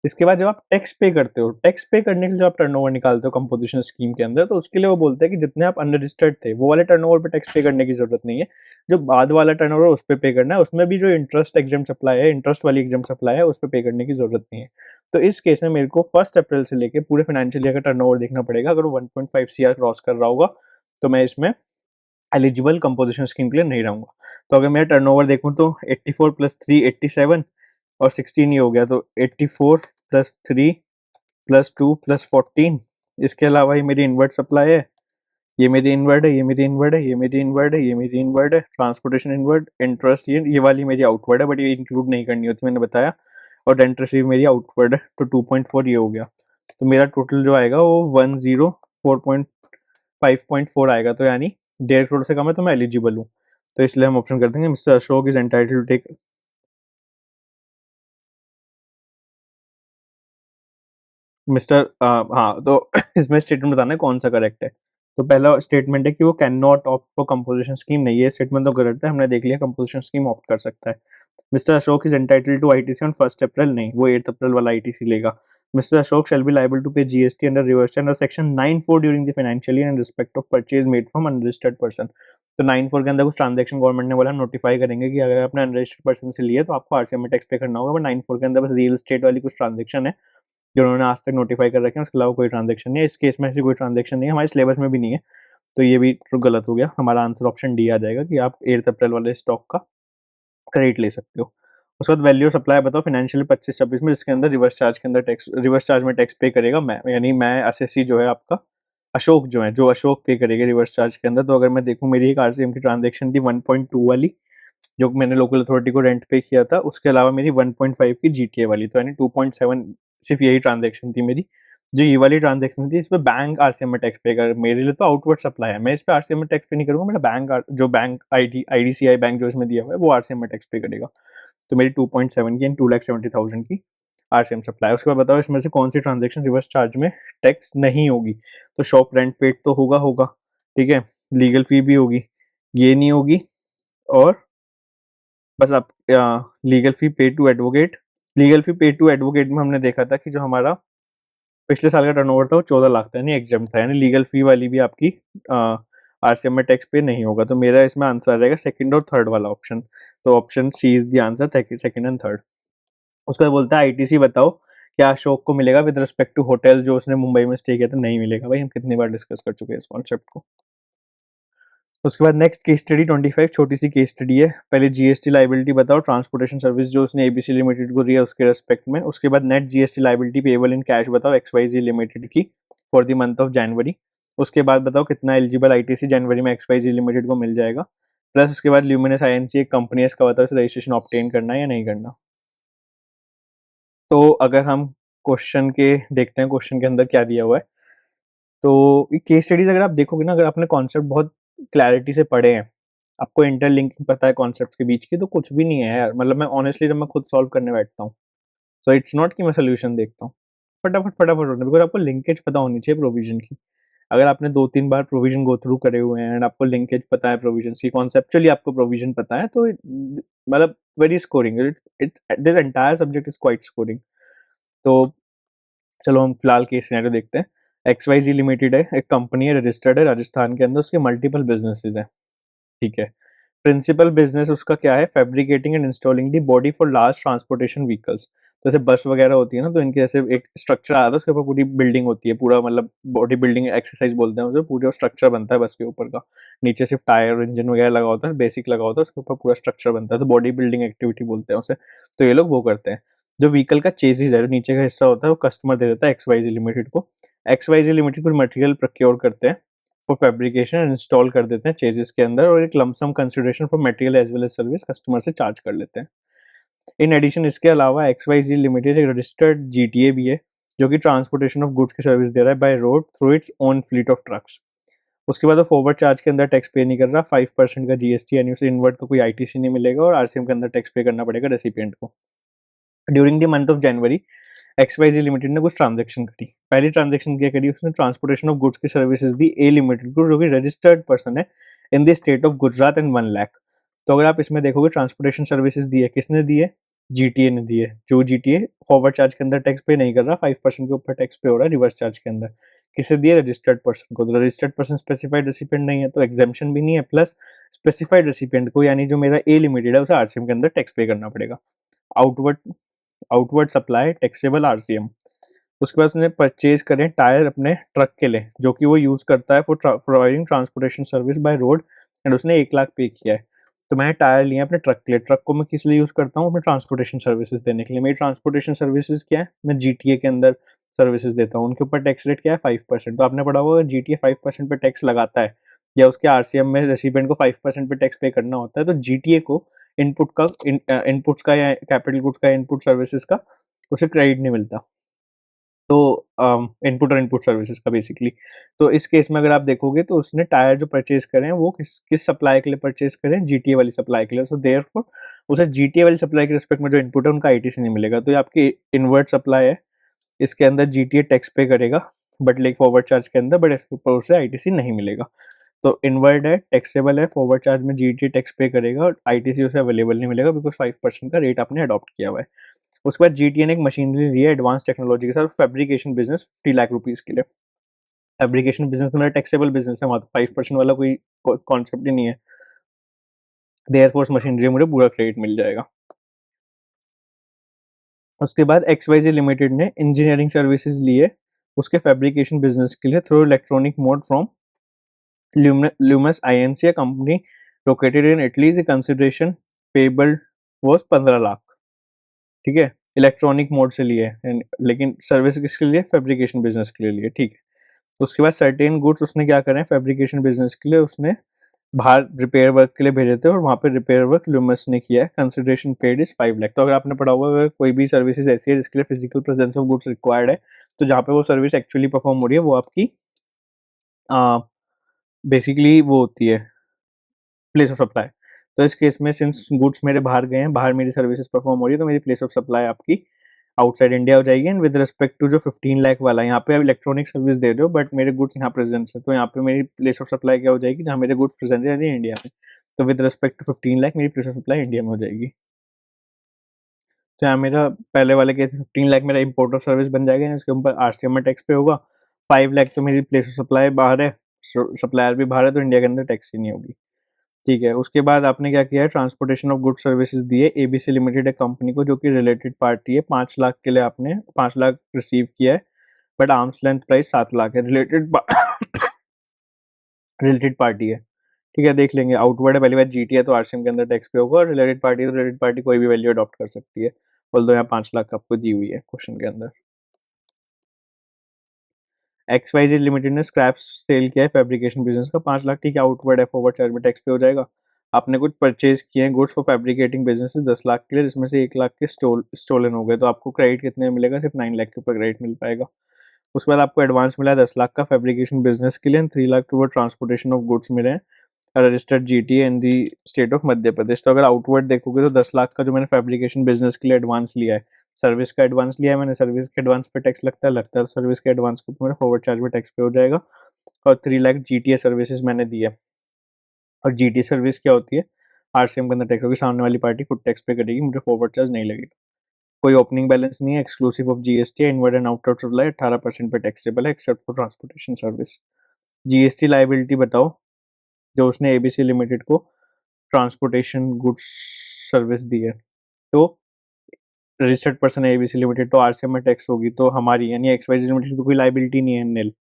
इसके बाद जब आप टैक्स पे करते हो, टैक्स पे करने के लिए जो आप टर्नओवर निकालते हो कंपोजिशन स्कीम के अंदर, तो उसके लिए वो बोलते हैं कि जितने आप अनरजिस्टर्ड थे वो वाले टर्नओवर पे टैक्स पे करने की जरूरत नहीं है, जो बाद वाला टर्नओवर उस पे पे करना है। उसमें भी जो इंटरेस्ट एग्जाम सप्लाई है, इंटरेस्ट वाली एग्जाम सप्लाई है, उस पे पे करने की जरूरत नहीं है। तो इस केस में मेरे को 1 अप्रैल से लेके पूरे फाइनेंशियल ईयर का टर्नओवर देखना पड़ेगा। अगर वो 1.5 CR क्रॉस कर रहा होगा तो मैं इसमें एलिजिबल कंपोजिशन स्कीम के लिए नहीं रहूंगा। तो अगर मैं टर्नओवर देखूं तो 84 प्लस 3 87 और 16 ही हो गया, तो 84 प्लस 3 प्लस 2 प्लस 14। इसके अलावा ये मेरी इनवर्ट सप्लाई है, ये मेरी इनवर्ट है, ये मेरी इनवर्ट है, ये मेरी इनवर्ट है, ये मेरी इनवर्ट है, ट्रांसपोर्टेशन इनवर्ट, इंटरेस्ट ये वाली मेरी आउटवर्ड है, बट ये इंक्लूड नहीं करनी होती, मैंने बताया। और रेंट रिसीव मेरी आउटवर्ड है, तो 2.4 ये हो गया। तो मेरा टोटल जो आएगा वो 104.5.4 आएगा, तो यानी 1.5 करोड़ से कम है तो मैं एलिजिबल हूँ। तो इसलिए हम ऑप्शन कर देंगे Mr Ashok is entitled to take Mr हाँ, तो इसमें स्टेटमेंट बताना है कौन सा करेक्ट है। तो पहला स्टेटमेंट है कि वो can not opt for composition scheme, नहीं है स्टेटमेंट तो करेक्ट है, हमने देख लिया कंपोजिशन स्कीम ऑप्ट कर सकता है। Mister Ashok is entitled to ITC on 1 April, नहीं, वो 8 अप्रैल वाला आईटीसी लेगा। Mister Ashok shall be liable to pay GST under reverse under section 9(4) during the financial year in respect of purchase made from unregistered person. तो 9(4) के अंदर कुछ transaction government ने बोला हम नोटिफाई करेंगे कि अगर आपने अनरजिस्टर्ड पर्सन से लिया तो आपको आरसीएम में टैक्स पे करना होगा, बट 9(4) के अंदर बस रियल एस्टेट वाली कुछ ट्रांजेक्शन है जो उन्होंने आज तक नोटिफाई कर रखे हैं, उसके अलावा कोई ट्रांजेक्शन नहीं है। इस केस में ऐसी कोई ट्रांजेक्शन नहीं है, हमारे सिलेबस में भी नहीं है, तो ये भी तो गलत हो गया। हमारा आंसर ऑप्शन डी आ जाएगा कि आप 8 अप्रैल वाले स्टॉक का क्रेडिट ले सकते हो। उसके बाद वैल्यू सप्लाई बताओ फाइनेंशियल 25-26 में, जिसके अंदर रिवर्स चार्ज के अंदर टैक्स, रिवर्स चार्ज में टैक्स पे करेगा मैं, यानी मैं एसएससी जो है आपका अशोक जो अशोक पे करेगा रिवर्स चार्ज के अंदर। तो अगर मैं देखूँ मेरी एक आरसीएम की ट्रांजेक्शन थी 1.2 वाली जो मैंने लोकल अथॉरिटी को रेंट पे किया था, उसके अलावा मेरी 1.5 की जीटीए वाली, तो यानी 2.7 सिर्फ यही ट्रांजेक्शन थी मेरी। जो ये वाली ट्रांजेक्शन थी इस पर बैंक आरसीएम में टैक्स पे कर, मेरे लिए तो आउटवर्ड सप्लाई है, मैं इस पर आरसीएम में टैक्स पे नहीं करूंगा, मेरा बैंक जो बैंक आईडीसीआई बैंक जो इसमें दिया हुआ है वो आरसीएम में टैक्स पे करेगा। तो मेरी 2.7 की एंड 2,70,000 की आरसीएम सप्लाई। उसके बाद बताओ इसमें से कौन सी ट्रांजेक्शन रिवर्स चार्ज में टैक्स नहीं होगी। तो शॉप रेंट पेड तो होगा, ठीक है, लीगल फी भी होगी, ये नहीं होगी, और बस आप लीगल फी पे टू एडवोकेट, लीगल फी पे टू एडवोकेट में हमने देखा था कि जो हमारा पिछले साल का टर्नओवर था वो 14 लाख था, यानी एग्जाम था, यानी लीगल फी वाली भी आपकी आरसीएम में टैक्स पे नहीं होगा। तो मेरा इसमें आंसर आ जाएगा सेकंड और थर्ड वाला ऑप्शन। तो option C is the answer, second and third. उसके बाद बोलता है आईटीसी बताओ क्या अशोक को मिलेगा विद रिस्पेक्ट टू होटल जो उसने मुंबई में स्टे किया था? नहीं मिलेगा भाई, हम कितनी बार डिस्कस कर चुके हैं इस कॉन्सेप्ट को। उसके बाद नेक्स्ट केस स्टडी 25, छोटी सी केस स्टडी है। पहले जीएसटी लाइबिलिटी बताओ, ट्रांसपोर्टेशन सर्विस जो उसने एबीसी लिमिटेड को दी है उसके रेस्पेक्ट में। उसके बाद net GST liability payable in cash बताओ एक्सवाईजी लिमिटेड की for the month of January. उसके बाद बताओ कितना एलिजिबल आईटीसी जनवरी में एक्सवाईजी लिमिटेड को मिल जाएगा। प्लस उसके बाद ल्यूमिनस आईएनसी एक कंपनी है, इसका बताओ इसे रजिस्ट्रेशन ऑब्टेन करना है या नहीं करना। तो अगर हम क्वेश्चन के देखते हैं, क्वेश्चन के अंदर क्या दिया हुआ है, तो ये केस स्टडीज अगर आप देखोगे ना, अगर आपने कॉन्सेप्ट बहुत क्लैरिटी से पढ़े हैं, आपको इंटरलिंकिंग पता है कॉन्सेप्ट्स के बीच की, तो कुछ भी नहीं है यार। मतलब मैं ऑनेस्टली जब मैं खुद सॉल्व करने बैठता हूँ, सो इट्स नॉट कि मैं सोल्यूशन देखता हूँ, फटाफट फटाफट होता है, बिकॉज आपको लिंकेज पता होनी चाहिए प्रोविजन की। अगर आपने 2-3 बार प्रोविजन गो थ्रू करे हुए हैं एंड आपको लिंकेज पता है प्रोविजन की, कॉन्सेप्चुअली आपको प्रोविजन पता है, तो मतलब very scoring, it this entire subject is quite scoring. तो चलो हम फिलहाल केस सिनेरियो देखते हैं। एक्सवाईजी लिमिटेड है, एक कंपनी है, रजिस्टर्ड है राजस्थान के अंदर, उसके मल्टीपल बिजनेसेस हैं, ठीक है। प्रिंसिपल बिजनेस उसका क्या है? Fabricating and installing the body for large transportation vehicles. जैसे बस वगैरह होती है ना, तो इनके जैसे एक स्ट्रक्चर आता है, उसके ऊपर पूरी बिल्डिंग होती है, पूरा मतलब बॉडी बिल्डिंग एक्सरसाइज बोलते हैं उसे, पूरा स्ट्रक्चर बनता है बस के ऊपर का। नीचे सिर्फ टायर इंजन वगैरह लगा होता है, बेसिक लगा होता है, उसके ऊपर पूरा स्ट्रक्चर बनता है, तो बॉडी बिल्डिंग एक्टिविटी बोलते हैं उसे। तो ये लोग वो करते हैं। जो व्हीकल का चेसिस है, जो नीचे का हिस्सा होता है, वो कस्टमर दे देता है एक्सवाईजी लिमिटेड को। एक्सवाईजी लिमिटेड कुछ मटेरियल प्रोक्योर करते हैं फॉर फैब्रिकेशन, इंस्टॉल कर देते हैं चेसिस के अंदर, और एक lump sum consideration for material as well as service customer से चार्ज कर लेते हैं। इन एडिशन इसके अलावा एक्सवाईजी लिमिटेड एक रजिस्टर्ड जीटीए भी है, जो कि ट्रांसपोर्टेशन ऑफ गुड्स की सर्विस दे रहा है by road through its own fleet of trucks. उसके बाद वो फॉरवर्ड चार्ज के अंदर टैक्स पे नहीं कर रहा, 5% का जीएसटी, यानी उसे इनवर्ट का कोई आईटीसी नहीं मिलेगा, और आरसीएम के अंदर टैक्स पे करना पड़ेगा रेसिपिएंट को। During the month of January XYZ limited ने कुछ ट्रांजेक्शन करी। पहली ट्रांजेक्शन क्या करी उसने? ट्रांसपोर्टेशन ऑफ गुड्स की सर्विसेज दी ए लिमिटेड को, जो कि रजिस्टर्ड पर्सन है in the state of Gujarat, and 1 lakh. तो अगर आप इसमें देखोगे ट्रांसपोर्टेशन सर्विसेज दी है, किसने दी है? जीटीए ने दी है। जो जीटीए फॉरवर्ड चार्ज के अंदर टैक्स पे नहीं कर रहा, 5% के ऊपर टैक्स पे हो रहा है रिवर्स चार्ज के अंदर। किसे दिए? रजिस्टर्ड पर्सन को। तो रजिस्टर्ड पर्सन स्पेसिफाइड रेसिपिएंट नहीं है, तो एग्जेम्पशन भी नहीं है, प्लस स्पेसिफाइड रेसिपिएंट को, यानी जो मेरा ए लिमिटेड है, उसे आरसीएम के अंदर टैक्स पे करना पड़ेगा। Outward supply taxable RCM. उसके बाद उसने परचेज करें टायर अपने ट्रक के लिए, जो कि वो यूज करता है for providing transportation service by road, and उसने 1 लाख पे किया है। तो मैंने टायर लिए अपने ट्रक के लिए। ट्रक को मैं किस लिए यूज करता हूँ? अपने ट्रांसपोर्टेशन सर्विसेज देने के लिए। मेरी ट्रांसपोर्टेशन सर्विसेज क्या है? मैं जीटीए के अंदर सर्विसेज देता हूँ, उनके ऊपर टैक्स रेट क्या है? 5%। तो आपने पढ़ा होगा जीटीए 5% पे टैक्स लगाता है, या उसके आरसीएम में रेसिपिएंट को 5% पे टैक्स पे करना होता है, तो जीटीए को इनपुट्स का या कैपिटल गुड्स का, इनपुट सर्विसेज का उसे क्रेडिट नहीं मिलता। तो इनपुट और इनपुट सर्विसेज का बेसिकली। तो इस केस में अगर आप देखोगे तो उसने टायर जो परचेज करे हैं वो किस सप्लाई के लिए परचेज करें? जीटीए वाली सप्लाई के लिए। सो देयरफॉर उसे जीटीए वाली सप्लाई के रिस्पेक्ट में जो इनपुट है उनका आईटीसी नहीं मिलेगा। तो ये आपकी इनवर्ट सप्लाई है, इसके अंदर जीटीए टैक्स पे करेगा बट लाइक फॉरवर्ड चार्ज के अंदर, बट इसके ऊपर उसे आईटीसी नहीं मिलेगा। तो इनवर्ट है, टैक्सेबल है, फॉरवर्ड चार्ज में जीटीए टैक्स पे करेगा और आईटीसी उसे अवेलेबल नहीं मिलेगा, बिकॉज 5% का रेट आपने अडॉप्ट किया हुआ है। उसके बाद जीटीए ने एक मशीनरी ली है एडवांस टेक्नोलॉजी के साथ फैब्रिकेशन बिजनेस 50 लाख रुपीज के लिए। फैब्रिकेशन बिजनेस में मेरा टैक्सेबल बिजनेस है, वहाँ तो 5% वाला कोई कॉन्सेप्ट ही नहीं है। एयरफोर्स मशीनरी मुझे पूरा क्रेडिट मिल जाएगा। उसके बाद एक्सवाईजी लिमिटेड ने इंजीनियरिंग सर्विसेज लिए उसके फैब्रिकेशन बिजनेस के लिए through electronic mode from Lummus INC company located in Italy. Consideration payable was 15 lakh, ठीक है। इलेक्ट्रॉनिक मोड से लिए, लेकिन सर्विस किसके लिए? फैब्रिकेशन बिजनेस के लिए, ठीक है। उसके बाद सर्टेन गुड्स उसने क्या करें फैब्रिकेशन बिजनेस के लिए? उसने बाहर रिपेयर वर्क के लिए भेजे थे, और वहाँ पे रिपेयर वर्क ल्यूमस ने किया है। Consideration paid is 5 lakh. तो अगर आपने पढ़ा हुआ अगर कोई भी सर्विसेज ऐसी है जिसके लिए physical presence of goods required है, तो जहाँ पे वो सर्विस एक्चुअली परफॉर्म हो रही है वो आपकी बेसिकली वो होती है प्लेस ऑफ सप्लाई। तो इस केस में सिंस गुड्स मेरे बाहर गए हैं, बाहर मेरी सर्विसेज परफॉर्म हो रही है, तो मेरी प्लेस ऑफ सप्लाई आपकी आउटसाइड इंडिया हो जाएगी। एंड विद रिस्पेक्ट टू जो 15 लाख वाला, यहाँ पे आप इलेक्ट्रॉनिक सर्विस दे रहे हो बट मेरे गुड्स यहाँ प्रेजेंट है, तो यहाँ पे मेरी प्लेस ऑफ सप्लाई क्या हो जाएगी? जहाँ मेरे गुड्स प्रेजेंट है इंडिया में, तो विद रिस्पेक्ट टू 15 लाख मेरी प्लेस ऑफ सप्लाई इंडिया में हो जाएगी। तो यहाँ मेरा पहले वाले केस में 15 लाख मेरा इम्पोर्ट ऑफ सर्विस बन जाएगा, इसके ऊपर आरसीएम में टैक्स पे होगा। 5 लाख तो मेरी प्लेस ऑफ सप्लाई बाहर है, सप्लायर भी बाहर है, तो इंडिया के अंदर टैक्स ही नहीं होगी, ठीक है। उसके बाद आपने क्या किया है, ट्रांसपोर्टेशन ऑफ गुड्स सर्विसेज दिए एबीसी लिमिटेड एक कंपनी को, जो कि रिलेटेड पार्टी है। 5 लाख के लिए आपने 5 लाख रिसीव किया है, but arms length price 7 lakh है। रिलेटेड पार्टी है, ठीक है, देख लेंगे। आउटवर्ड है, पहली बात जीटी है तो आरसीएम के अंदर टैक्स पे होगा, और रिलेटेड पार्टी है तो रिलेटेड पार्टी कोई भी वैल्यू अडॉप्ट कर सकती है। बोल दो यहाँ 5 लाख आपको दी हुई है क्वेश्चन के अंदर। XYZ लिमिटेड ने स्क्रैप सेल किया है फैब्रिकेशन बिजनेस का, 5 लाख, ठीक है। आउटवर्ड है, फॉरवर्ड चार्ज में टैक्स पे हो जाएगा। आपने कुछ परचेज किए हैं goods for fabricating business 10 lakh के लिए, जिसमें से 1 लाख के स्टोलन हो गए, तो आपको क्रेडिट कितने मिलेगा, सिर्फ 9 लाख के ऊपर क्रेडिट मिल पाएगा। उसके बाद आपको एडवांस मिला है 10 लाख का फैब्रिकेशन बिजनेस के लिए, 3 lakh toward transportation of goods मिले हैं registered GT in the state of Madhya Pradesh. तो अगर आउटवर्ड देखोगे तो 10 लाख का जो मैंने फैब्रिकेशन बिजनेस के लिए एडवांस लिया है, सर्विस का एडवांस लिया है मैंने, सर्विस के एडवांस पे टैक्स लगता है, सर्विस के एडवांस के ऊपर मेरा फॉरवर्ड चार्ज में टैक्स पे हो जाएगा। और 3 लाख जीटीए सर्विसेज मैंने दी है। और जीटी सर्विस क्या होती है, आरसीएम के अंदर टैक्स होगी, सामने वाली पार्टी खुद टैक्स पे करेगी, मुझे फॉरवर्ड चार्ज नहीं लगेगा। कोई ओपनिंग बैलेंस नहीं है, exclusive of GST, inward and outward supply 18% पे टैक्सेबल है, except for transportation service. GST liability बताओ जो उसने एबीसी लिमिटेड को ट्रांसपोर्टेशन गुड्स सर्विस दी है। तो रजिस्टर्ड पर्सन है एबीसी लिमिटेड, तो आरसीएम में टैक्स होगी, तो हमारी यानी एक्सवाईजी लिमिटेड तो कोई लाइबिलिटी नहीं है, नील।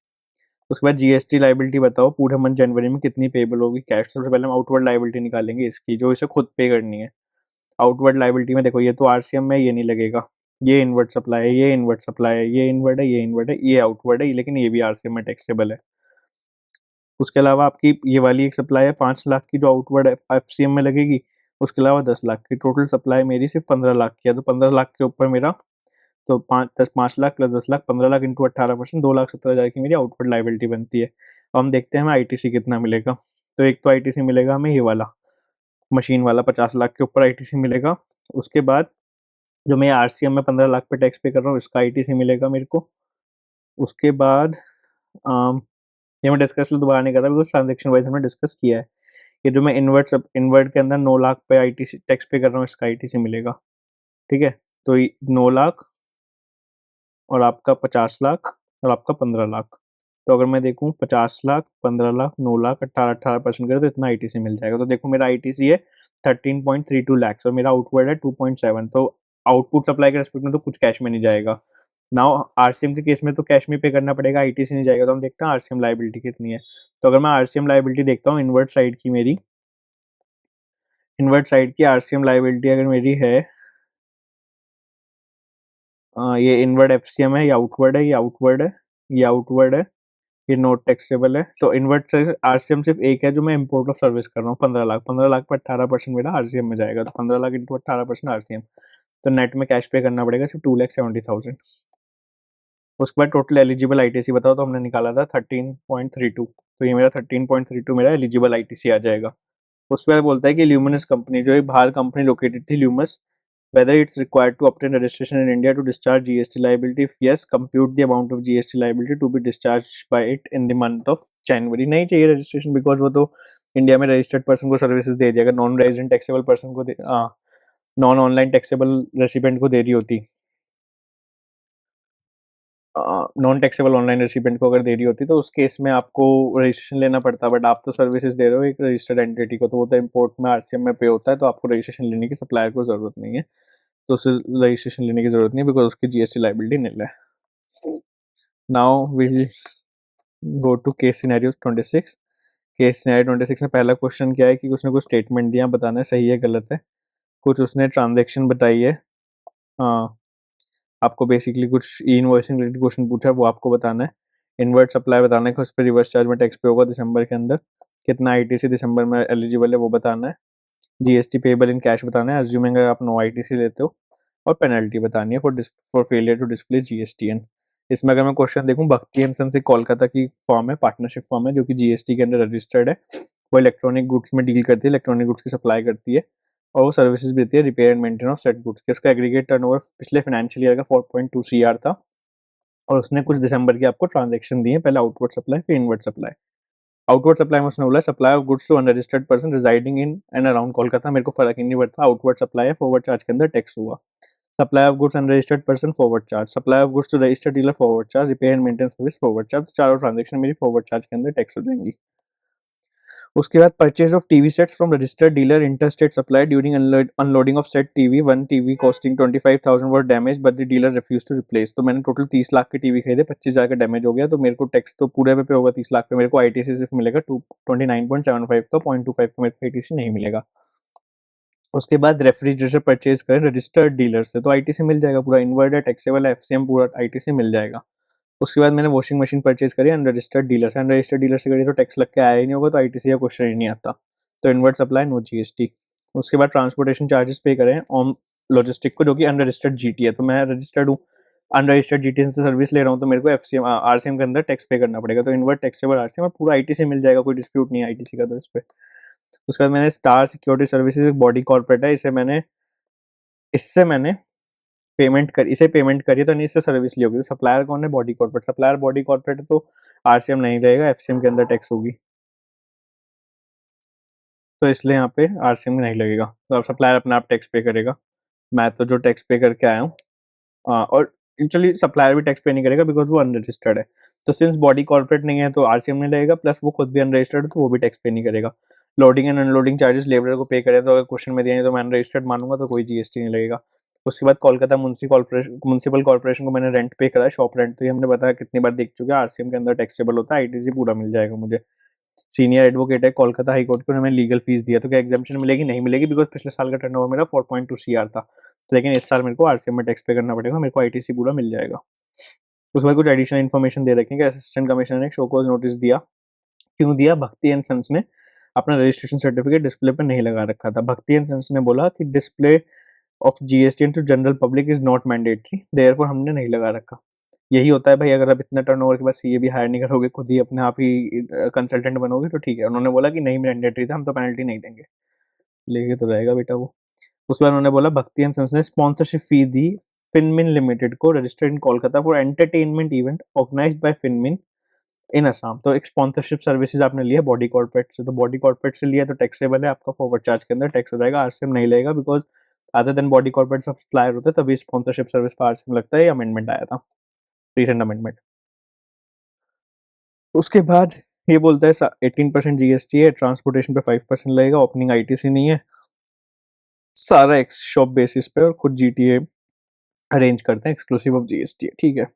उसके बाद जीएसटी लाइबिलिटी बताओ पूरे मंथ जनवरी में कितनी पेबल होगी कैश। सबसे पहले हम आउटवर्ड लाइबिलिटी निकालेंगे इसकी, जो इसे खुद पे करनी है। आउटवर्ड लाइबिलिटी में देखो, ये तो आरसीएम में ये नहीं लगेगा, ये इनवर्ड सप्लाई है, ये इनवर्ड सप्लाई है, ये इनवर्ड है, ये इनवर्ड है, ये आउटवर्ड है, लेकिन ये भी आरसीएम में टैक्सेबल है। उसके अलावा आपकी ये वाली एक सप्लाई है 5 लाख की, जो आउटवर्ड एफसीएम में लगेगी। उसके अलावा 10 लाख की, टोटल सप्लाई मेरी सिर्फ 15 लाख की है, तो 15 लाख के ऊपर मेरा तो 5 लाख प्लस 10 लाख, 15 लाख इंटू 18%, 2,70,000 की मेरी आउटवर्ड लाइबिलिटी बनती है। अब हम देखते हैं हमें आईटीसी कितना मिलेगा। तो एक तो आईटीसी मिलेगा हमें ये वाला मशीन वाला 50 लाख के ऊपर आईटीसी मिलेगा। उसके बाद जो मैं आरसीएम में 15 लाख पे टैक्स पे कर रहा हूँ, इसका आईटीसी मिलेगा मेरे को। उसके बाद ये मैं डिस्कस दोबारा नहीं कर रहा, बिकॉज ट्रांजेक्शन वाइज हमने डिस्कस किया है। ये जो मैं इनवर्ट के अंदर 9 लाख पे आईटीसी टैक्स पे कर रहा हूँ, इसका आईटीसी मिलेगा, ठीक है। तो 9 लाख और आपका 50 लाख और आपका 15 लाख। तो अगर मैं देखूँ 50 लाख, 15 लाख, 9 लाख, 18% करें तो इतना आईटीसी मिल जाएगा। तो देखो मेरा आईटीसी है 13.32 लैक्स और मेरा आउटवर्ड है 2.7। तो आउटपुट सप्लाई के रेस्पेक्ट में तो कुछ कैश में नहीं जाएगा। नाउ आरसीएम के केस में तो कैश में पे करना पड़ेगा, आईटीसी नहीं जाएगा। तो हम देखते हैं आरसीएम लाइबिलिटी कितनी है। तो अगर मैं आरसीएम लाइबिलिटी देखता हूँ इनवर्ट साइड की, मेरी इनवर्ट साइड की आरसीएम लाइबिलिटी अगर मेरी है, ये इनवर्ड एफसीएम है, ये आउटवर्ड है, ये आउटवर्ड है, ये आउटवर्ड है, ये नॉट टैक्सेबल है। तो इनवर्ट आरसीएम सिर्फ एक है जो मैं इंपोर्ट ऑफ सर्विस कर रहा हूँ, 15 लाख। 15 लाख पर 18% मेरा आरसीएम में जाएगा, तो 15 लाख इंटू 18% आरसीएम। तो नेट में कैश पे करना पड़ेगा सिर्फ 2,70,000। उसके बाद टोटल एलिजिबल आईटीसी बताओ, तो हमने निकाला था 13.32। तो ये मेरा 13.32 मेरा एलिजिबल आईटीसी आ जाएगा। उसके बाद बोलता है कि ल्यूमिनस कंपनी, जो एक बाहर कंपनी लोकेटेड थी ल्यूमस, whether it's required to obtain a registration in India to discharge GST liability. If yes, compute the amount of GST liability to be discharged by it in the month of January. नहीं चाहिए registration, because वो तो India में registered person को services दे दिया, अगर non resident taxable person को non online taxable recipient को दे रही होती, नॉन टैक्सेबल ऑनलाइन रेसिपेंट को अगर दे रही होती, तो उस केस में आपको रजिस्ट्रेशन लेना पड़ता। बट आप तो सर्विसेज दे रहे हो एक रजिस्टर्ड एंटिटी को, तो वो तो इम्पोर्ट में आरसीएम में पे होता है, तो आपको रजिस्ट्रेशन लेने की सप्लायर को जरूरत नहीं है। तो उसे रजिस्ट्रेशन लेने की जरूरत नहीं, बिकॉज उसकी जीएसटी लाइबिलिटी नील है। Now will go to case scenario 26। Case scenario 26 में पहला क्वेश्चन क्या है कि उसने कुछ स्टेटमेंट दिया, बताना है सही है गलत है। कुछ उसने ट्रांजेक्शन बताई है, हाँ आपको बेसिकली कुछ ई इनवॉइसिंग रिलेटेड क्वेश्चन पूछा है, वो आपको बताना है। इनवर्ट सप्लाई बताना है कि उस पर रिवर्स चार्ज में टैक्स पे होगा दिसंबर के अंदर, कितना आईटीसी दिसंबर में एलिजिबल है वो बताना है। जीएसटी पेबल इन कैश बताना है, अज्यूमिंग अगर आप नो आईटीसी लेते हो। और पेनल्टी बतानी है for failure to display GSTN. इसमें अगर मैं क्वेश्चन देखूं, भक्ति एमसन से कोलकाता की फॉर्म है, पार्टनरशिप फॉर्म है, जो कि जीएसटी के अंदर रजिस्टर्ड है। वो इलेक्ट्रॉनिक गुड्स में डील करती है, इलेक्ट्रॉनिक गुड्स की सप्लाई करती है, और वो सर्विसेज भी देती है repair and maintain of set goods के। उसका एग्रीगेट टर्नओवर पिछले फाइनेंशियल ईयर का 4.2 CR था, और उसने कुछ दिसंबर की आपको ट्रांजेक्शन दी है, पहले आउटवर्ड सप्लाई फिर इनवर्ड सप्लाई। आउटवर्ड सप्लाई में उसने बोला supply of goods to unregistered person residing in and around Kolkata. मेरे को फर्क ही नहीं पड़ता, आउटवर्ड सप्लाई है, फॉरवर्ड चार्ज के अंदर टैक्स हुआ। Supply of goods unregistered person forward charge, supply of goods to registered dealer forward charge, repair and maintain service forward charge. चारों ट्रांजेक्शन मेरी फॉरवर्ड चार्ज के अंदर टैक्स हो जाएंगी। उसके बाद purchase of TV sets from registered dealer interstate supply during unloading of set TV, one TV costing 25,000 were damage but the dealer refuse to replace. तो मैंने टोटल 30 लाख के टीवी खरीदे, 25,000 का डैमेज हो गया, तो मेरे को टैक्स तो पूरे पे होगा 30 लाख पे, मेरे को आईटीसी सिर्फ मिलेगा 29.75 का, 0.25 का मेरे को आईटीसी नहीं मिलेगा। उसके बाद रेफ्रिजरेटर परचेज करें रजिस्टर्ड डीलर से, तो आईटीसी मिल जाएगा पूरा, इन्वर्टर टैक्सेबल एफसीएम पूरा आईटीसी मिल जाएगा। उसके बाद मैंने वॉशिंग मशीन परचेज करी अनरजिस्टर्ड डीलर से, अनरजिस्टर्ड डीलर से करी तो टैक्स लग के आया ही नहीं होगा, तो आईटीसी का क्वेश्चन ही नहीं आता, तो इन्वर्ट सप्लाई नो जीएसटी। उसके बाद ट्रांसपोर्टेशन चार्जेस पे करें ऑन लॉजिस्टिक को, जो कि अनरजिस्टर्ड जीटी है, तो मैं रजिस्टर्ड हूँ, अनरजिस्टर्ड जीटी से सर्विस ले रहा हूँ, तो मेरे को एफसीएम आरसीएम के अंदर टैक्स पे करना पड़ेगा, तो इन्वर्ट टैक्सेबल आरसीएम और पूरा आईटीसी मिल जाएगा, कोई डिस्प्यूट नहीं है आईटीसी का तो इस पे। उसके बाद मैंने स्टार सिक्योरिटी सर्विसेज एक बॉडी कॉर्पोरेट है, इससे मैंने इसे पेमेंट करी, तो नहीं इससे सर्विस ली होगी। तो सप्लायर कौन है? Body corporate. Supplier body corporate, तो आरसीएम नहीं रहेगा, एफसीएम के अंदर टैक्स होगी, तो इसलिए यहाँ पे आरसीएम नहीं लगेगा, तो अब सप्लायर अपना आप टैक्स पे करेगा। मैं तो जो टैक्स पे करके आया हूँ, और एक्चुअली सप्लायर भी टैक्स पे नहीं करेगा बिकॉज वो अनरजिस्टर्ड है, तो सिंस बॉडी कॉर्पोरेट नहीं है तो आरसीएम नहीं लगेगा, प्लस वो खुद भी अनरजिस्टर्ड है तो वो भी टैक्स पे नहीं करेगा। Loading and unloading charges labour को पे करें, तो अगर क्वेश्चन में दिया नहीं तो मैं अनरजिस्टर्ड मानूंगा, तो कोई जीएसटी नहीं लगेगा। उसके बाद कोलकाता म्यूनसिपल कॉर्पोरेशन को मैंने रेंट पे करा है, शॉप रेंट, तो ये हमने बताया कितनी बार देख चुके हैं, आरसीएम के अंदर टैक्सेबल होता है, आईटीसी पूरा मिल जाएगा मुझे। सीनियर एडवोकेट है कोलकाता हाई कोर्ट को, उन्होंने लीगल फीस दिया, तो क्या एग्जाम्पशन मिलेगी? नहीं मिलेगी, बिकॉज पिछले साल का टर्नओवर मेरा 4.2 CR था, तो लेकिन इस साल मेरे को आरसीएम में टैक्स पे करना पड़ेगा, मेरे को आईटीसी पूरा मिल जाएगा। उसके बाद कुछ एडिशनल इन्फॉर्मेशन दे रखेंगे, असिस्टेंट कमिश्नर ने शो कॉज नोटिस दिया, क्यों दिया? भक्ति एंड सन्स ने अपना रजिस्ट्रेशन सर्टिफिकेट डिस्प्ले पर नहीं लगा रखा था। भक्ति एंड सन्स ने बोला कि display of GST to general public is not mandatory, therefore हमने नहीं लगा रखा। यही होता है भाई, अगर आप इतना टर्नओवर के बाद सीए भी हायर नहीं करोगे, खुद ही अपने आप ही कंसल्टेंट बनोगे तो ठीक है। उन्होंने बोला कि नहीं मैंडेटरी था, हम तो पेनल्टी नहीं देंगे, लेके तो रहेगा बेटा वो। उसके बाद उन्होंने बोला भक्ति एंड सन्स ने स्पॉन्सरशिप फी दी फिनमिन लिमिटेड को, registered in Kolkata for entertainment event organised by Finmin in Assam. तो एक स्पॉन्सरशिप सर्विसेज आपने लिया बॉडी कॉर्पोरेट से, तो बॉडी कॉर्पोरेट से लिया तो टैक्सेबल है, आपका फॉरवर्ड चार्ज के अंदर टैक्स हो जाएगा, आरसीएम नहीं लगेगा, because other than body corporate सब सप्लायर होते हैं, तभी स्पॉन्सरशिप सर्विस पर आरसीएम लगता है, अमेंडमेंट आया था, रिसेंट अमेंडमेंट। उसके बाद ये बोलता है 18% जीएसटी है, ट्रांसपोर्टेशन पे 5% लगेगा, ओपनिंग आईटीसी नहीं है, सारा एक्स शॉप बेसिस पे, और खुद जीटीए अरेंज करते हैं, एक्सक्लूसिव ऑफ जीएसटी है, ठीक है।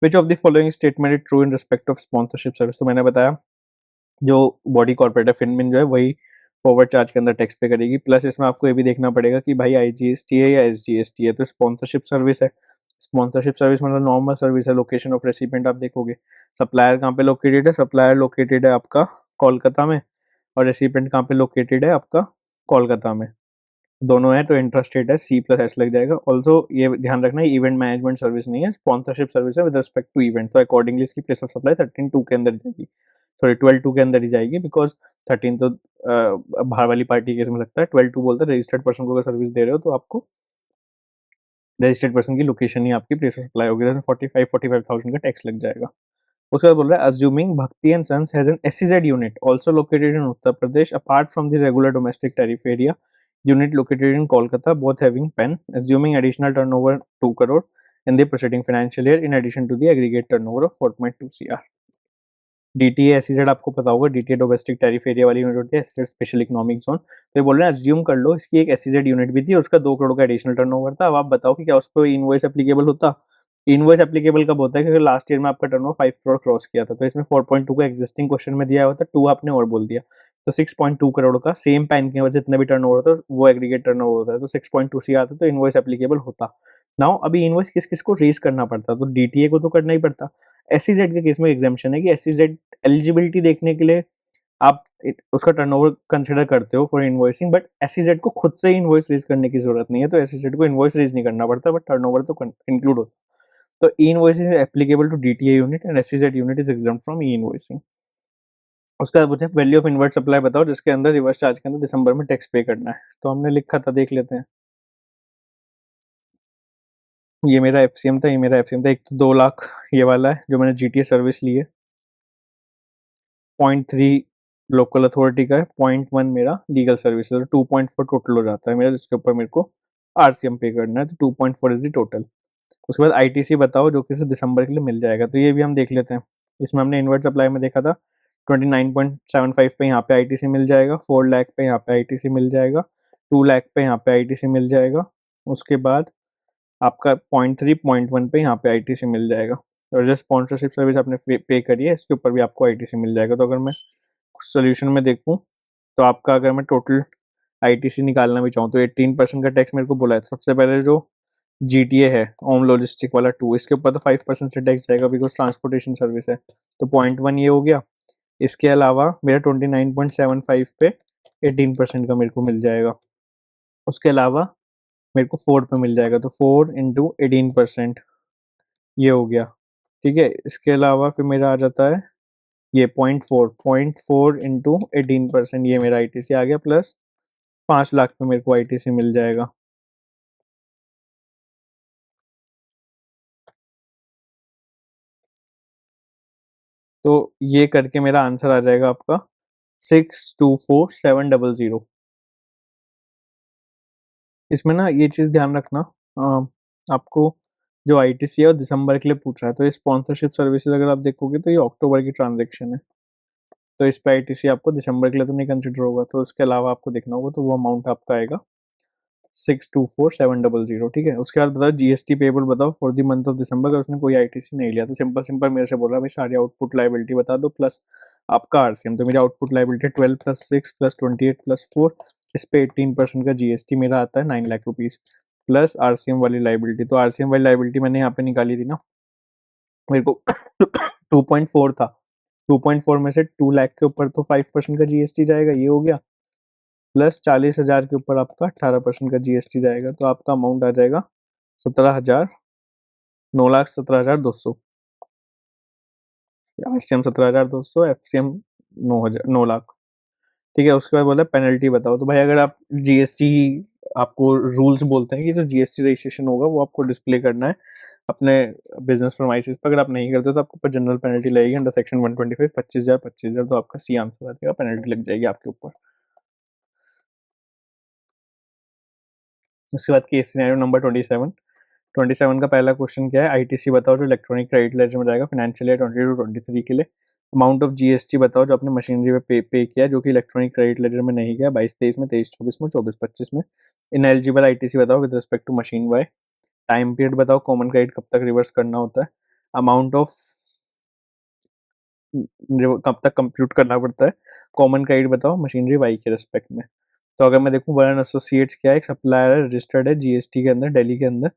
विच of the following statement is true in respect of sponsorship service? तो मैंने बताया जो बॉडी कॉर्पोरेट है फिनमिन जो है वही फॉरवर्ड चार्ज के अंदर टैक्स पे करेगी, प्लस इसमें आपको ये भी देखना पड़ेगा कि भाई आईजीएसटी है या एसजीएसटी है, तो स्पॉन्सरशिप सर्विस है, स्पॉन्सरशिप सर्विस मतलब नॉर्मल सर्विस है, लोकेशन ऑफ रेसिपिएंट आप देखोगे, सप्लायर कहाँ पे लोकेटेड है? सप्लायर लोकेटेड है आपका कोलकाता में, और रेसिपिएंट कहाँ पे लोकेटेड है आपका? कोलकाता में, दोनों है, तो इंट्रास्टेट है, C+S लग जाएगा। ऑल्सो ये ध्यान रखना इवेंट मैनेजमेंट सर्विस नहीं है, स्पॉन्सरशिप सर्विस है विद रिस्पेक्ट टू इवेंट, तो अकॉर्डिंगली इसकी प्लेस ऑफ सप्लाई 13(2) के अंदर जाएगी, सॉरी 12(2) के अंदर ही जाएगी, बिकॉज 13 तो बाहर वाली पार्टी केस में लगता है, 12(2) बोलता है रजिस्टर्ड पर्सन को अगर सर्विस दे रहे हो तो आपको रजिस्टर्ड पर्सन की लोकेशन ही आपकी प्लेस ऑफ सप्लाई होगी, तो 45,000 का टैक्स लग जाएगा। उसके बाद बोल रहा है assuming Bhakti and sons has an SEZ unit also located in Uttar Pradesh apart from the regular domestic tariff area unit located in Kolkata, both having PAN, assuming additional turnover 2 crore in the preceding financial year in addition to the aggregate turnover of 4.2 CR. DTA SEZ आपको पता होगा, DTA domestic tariff area वाली unit होती है, SEZ special economic zone, तो ये बोल रहे हैं अज्यूम कर लो इसकी एक SEZ यूनिट भी थी, उसका 2 करोड़ का एडिशनल टर्नओवर था। अब आप बताओ कि क्या उस पर इनवॉइस एप्लीकेबल होता? इनवॉइस एप्लीकेबल कब होता है? क्योंकि लास्ट ईयर में आपका टर्नओवर 5 करोड़ क्रॉस किया था, तो इसमें 4.2 का एग्जिस्टिंग क्वेश्चन में दिया हुआ था, 2 आपने और बोल दिया, तो 6.2 करोड़ का सेम पैन के वजह जितने भी टर्नओवर होता है वो एग्रीगेट टर्नओवर होता है, तो 6.2 सी आता, तो इनवॉइस एप्लीकेबल होता। नाउ अभी इनवॉइस किस किस को रेज करना पड़ता? तो डीटीए को तो करना ही पड़ता। एसईजेड के केस में एग्जाम्पशन है कि एसईजेड एलिजिबिलिटी देखने के लिए आप उसका टर्नओवर कंसिडर करते हो फॉर इनवॉइसिंग, बट एसईजेड को खुद से इनवॉइस रेज करने की जरूरत नहीं है, तो एसईजेड को इनवॉइस रेज नहीं करना पड़ता, बट टर्नओवर तो इंक्लूड होता। तो e-invoice is applicable to DTA unit and SEZ unit is exempt from e-invoicing. उसका बाद पूछे वैल्यू ऑफ इनवर्ट सप्लाई बताओ जिसके अंदर रिवर्स चार्ज के अंदर दिसंबर में टैक्स पे करना है, तो हमने लिखा था, देख लेते हैं। ये मेरा एफसीएम था, ये मेरा एफसीएम था, एक तो 2 लाख ये वाला है जो मैंने जीटीए सर्विस ली है, 0.3 लोकल अथॉरिटी का है, 0.1 मेरा लीगल सर्विस है, तो 2.4 टोटल हो जाता है मेरा, जिसके ऊपर मेरे को आरसीएम पे करना है, तो 2.4 इज द टोटल। उसके बाद आईटीसी बताओ जो कि दिसंबर के लिए मिल जाएगा, तो ये भी हम देख लेते हैं। इसमें हमने इन्वर्ट सप्लाई में देखा था 29.75 पे यहाँ पे आईटीसी मिल जाएगा, 4 लाख पे यहाँ पे आईटीसी मिल जाएगा, 2 लाख पे यहाँ पे आईटीसी मिल जाएगा, उसके बाद आपका 0.3 0.1 पे यहाँ पे आईटीसी मिल जाएगा। और जो स्पॉन्सरशिप सर्विस आपने पे करी है इसके ऊपर भी आपको आईटीसी मिल जाएगा। तो अगर मैं सोल्यूशन में देखूँ तो आपका अगर मैं टोटल आईटीसी निकालना भी चाहूँ तो 18% का टैक्स मेरे को बोला है। तो सबसे पहले जो जीटीए है ओम लॉजिस्टिक वाला 2, इसके ऊपर तो 5% से टैक्स जाएगा बिकॉज ट्रांसपोर्टेशन सर्विस है। तो 0.1 ये हो गया। इसके अलावा मेरा 29.75 पे 18% का मेरे को मिल जाएगा। उसके अलावा मेरे को 4 पे मिल जाएगा, तो 4 इंटू 18% ये हो गया। ठीक है, इसके अलावा फिर मेरा आ जाता है ये 0.4 इंटू 18% ये मेरा आईटीसी आ गया, प्लस 5 लाख पे मेरे को आईटीसी मिल जाएगा। तो ये करके मेरा आंसर आ जाएगा आपका 624,700। इसमें ना ये चीज़ ध्यान रखना, आपको जो आईटीसी है वो दिसंबर के लिए पूछ रहा है, तो ये स्पॉन्सरशिप सर्विसेज अगर आप देखोगे तो ये अक्टूबर की ट्रांजेक्शन है, तो इस पे आईटीसी आपको दिसंबर के लिए तो नहीं कंसिडर होगा। तो उसके अलावा आपको देखना होगा, तो वो अमाउंट आपका आएगा 624,700। ठीक है, उसके बाद बताओ जीएसटी पेबल बताओ for the month of December, अगर उसने कोई आईटीसी नहीं लिया। तो सिंपल सिंपल मेरे से बोल रहा है भाई सारी आउटपुट लाइबिलिटी बता दो प्लस आपका आरसीएम। तो मेरी आउटपुट लाइबिलिटी 12 + 6 + 28 + 4, इस पे 18% का जीएसटी मेरा आता है 9 लाख रुपीज़, प्लस आरसीएम वाली लाइबिलिटी। तो आरसीएम वाली लाइबिलिटी मैंने यहाँ पे निकाली थी ना, मेरे को 2.4 था, 2.4 में से 2 लाख के ऊपर तो 5% का जीएसटी जाएगा, ये हो गया, प्लस 40,000 के ऊपर आपका 18% का जीएसटी जाएगा। तो आपका अमाउंट आ जाएगा 17,000, 9,17,200। RCM 17,200, FCM 9 lakh. ठीक है, उसके बाद बोला पेनल्टी बताओ। तो भाई अगर आप जीएसटी, आपको रूल्स बोलते हैं कि जो जीएसटी रजिस्ट्रेशन होगा वो आपको डिस्प्ले करना है अपने बिजनेस प्रमाइसिस पर। अगर आप नहीं करते तो आपको ऊपर जनरल पेनल्टी लगेगी अंडर सेक्शन 125, 25,000। तो आपका सी आंसर आ जाएगा, पेनल्टी लग जाएगी आपके ऊपर। उसके बाद केस सिनेरियो नंबर 27 का पहला क्वेश्चन क्या है, आईटीसी बताओ जो इलेक्ट्रॉनिक क्रेडिट लेजर में जाएगा फाइनेंशियल ईयर 22-23 के लिए। अमाउंट ऑफ जीएसटी बताओ जो आपने मशीनरी पे पे किया जो कि इलेक्ट्रॉनिक क्रेडिट लेजर में नहीं गया 22-23 में, 23-24 में, 24-25 में। इनएलिजिबल आईटीसी बताओ with respect to machine Y. Time period बताओ कॉमन क्रेडिट कब तक रिवर्स करना होता है। अमाउंट ऑफ कब तक कंप्यूट करना पड़ता है। कॉमन क्रेडिट बताओ मशीनरी वाई के रिस्पेक्ट में। तो अगर मैं देखूँ वरुण एसोसिएट्स क्या है, एक सप्लायर है, रजिस्टर्ड है जीएसटी के अंदर, दिल्ली के अंदर,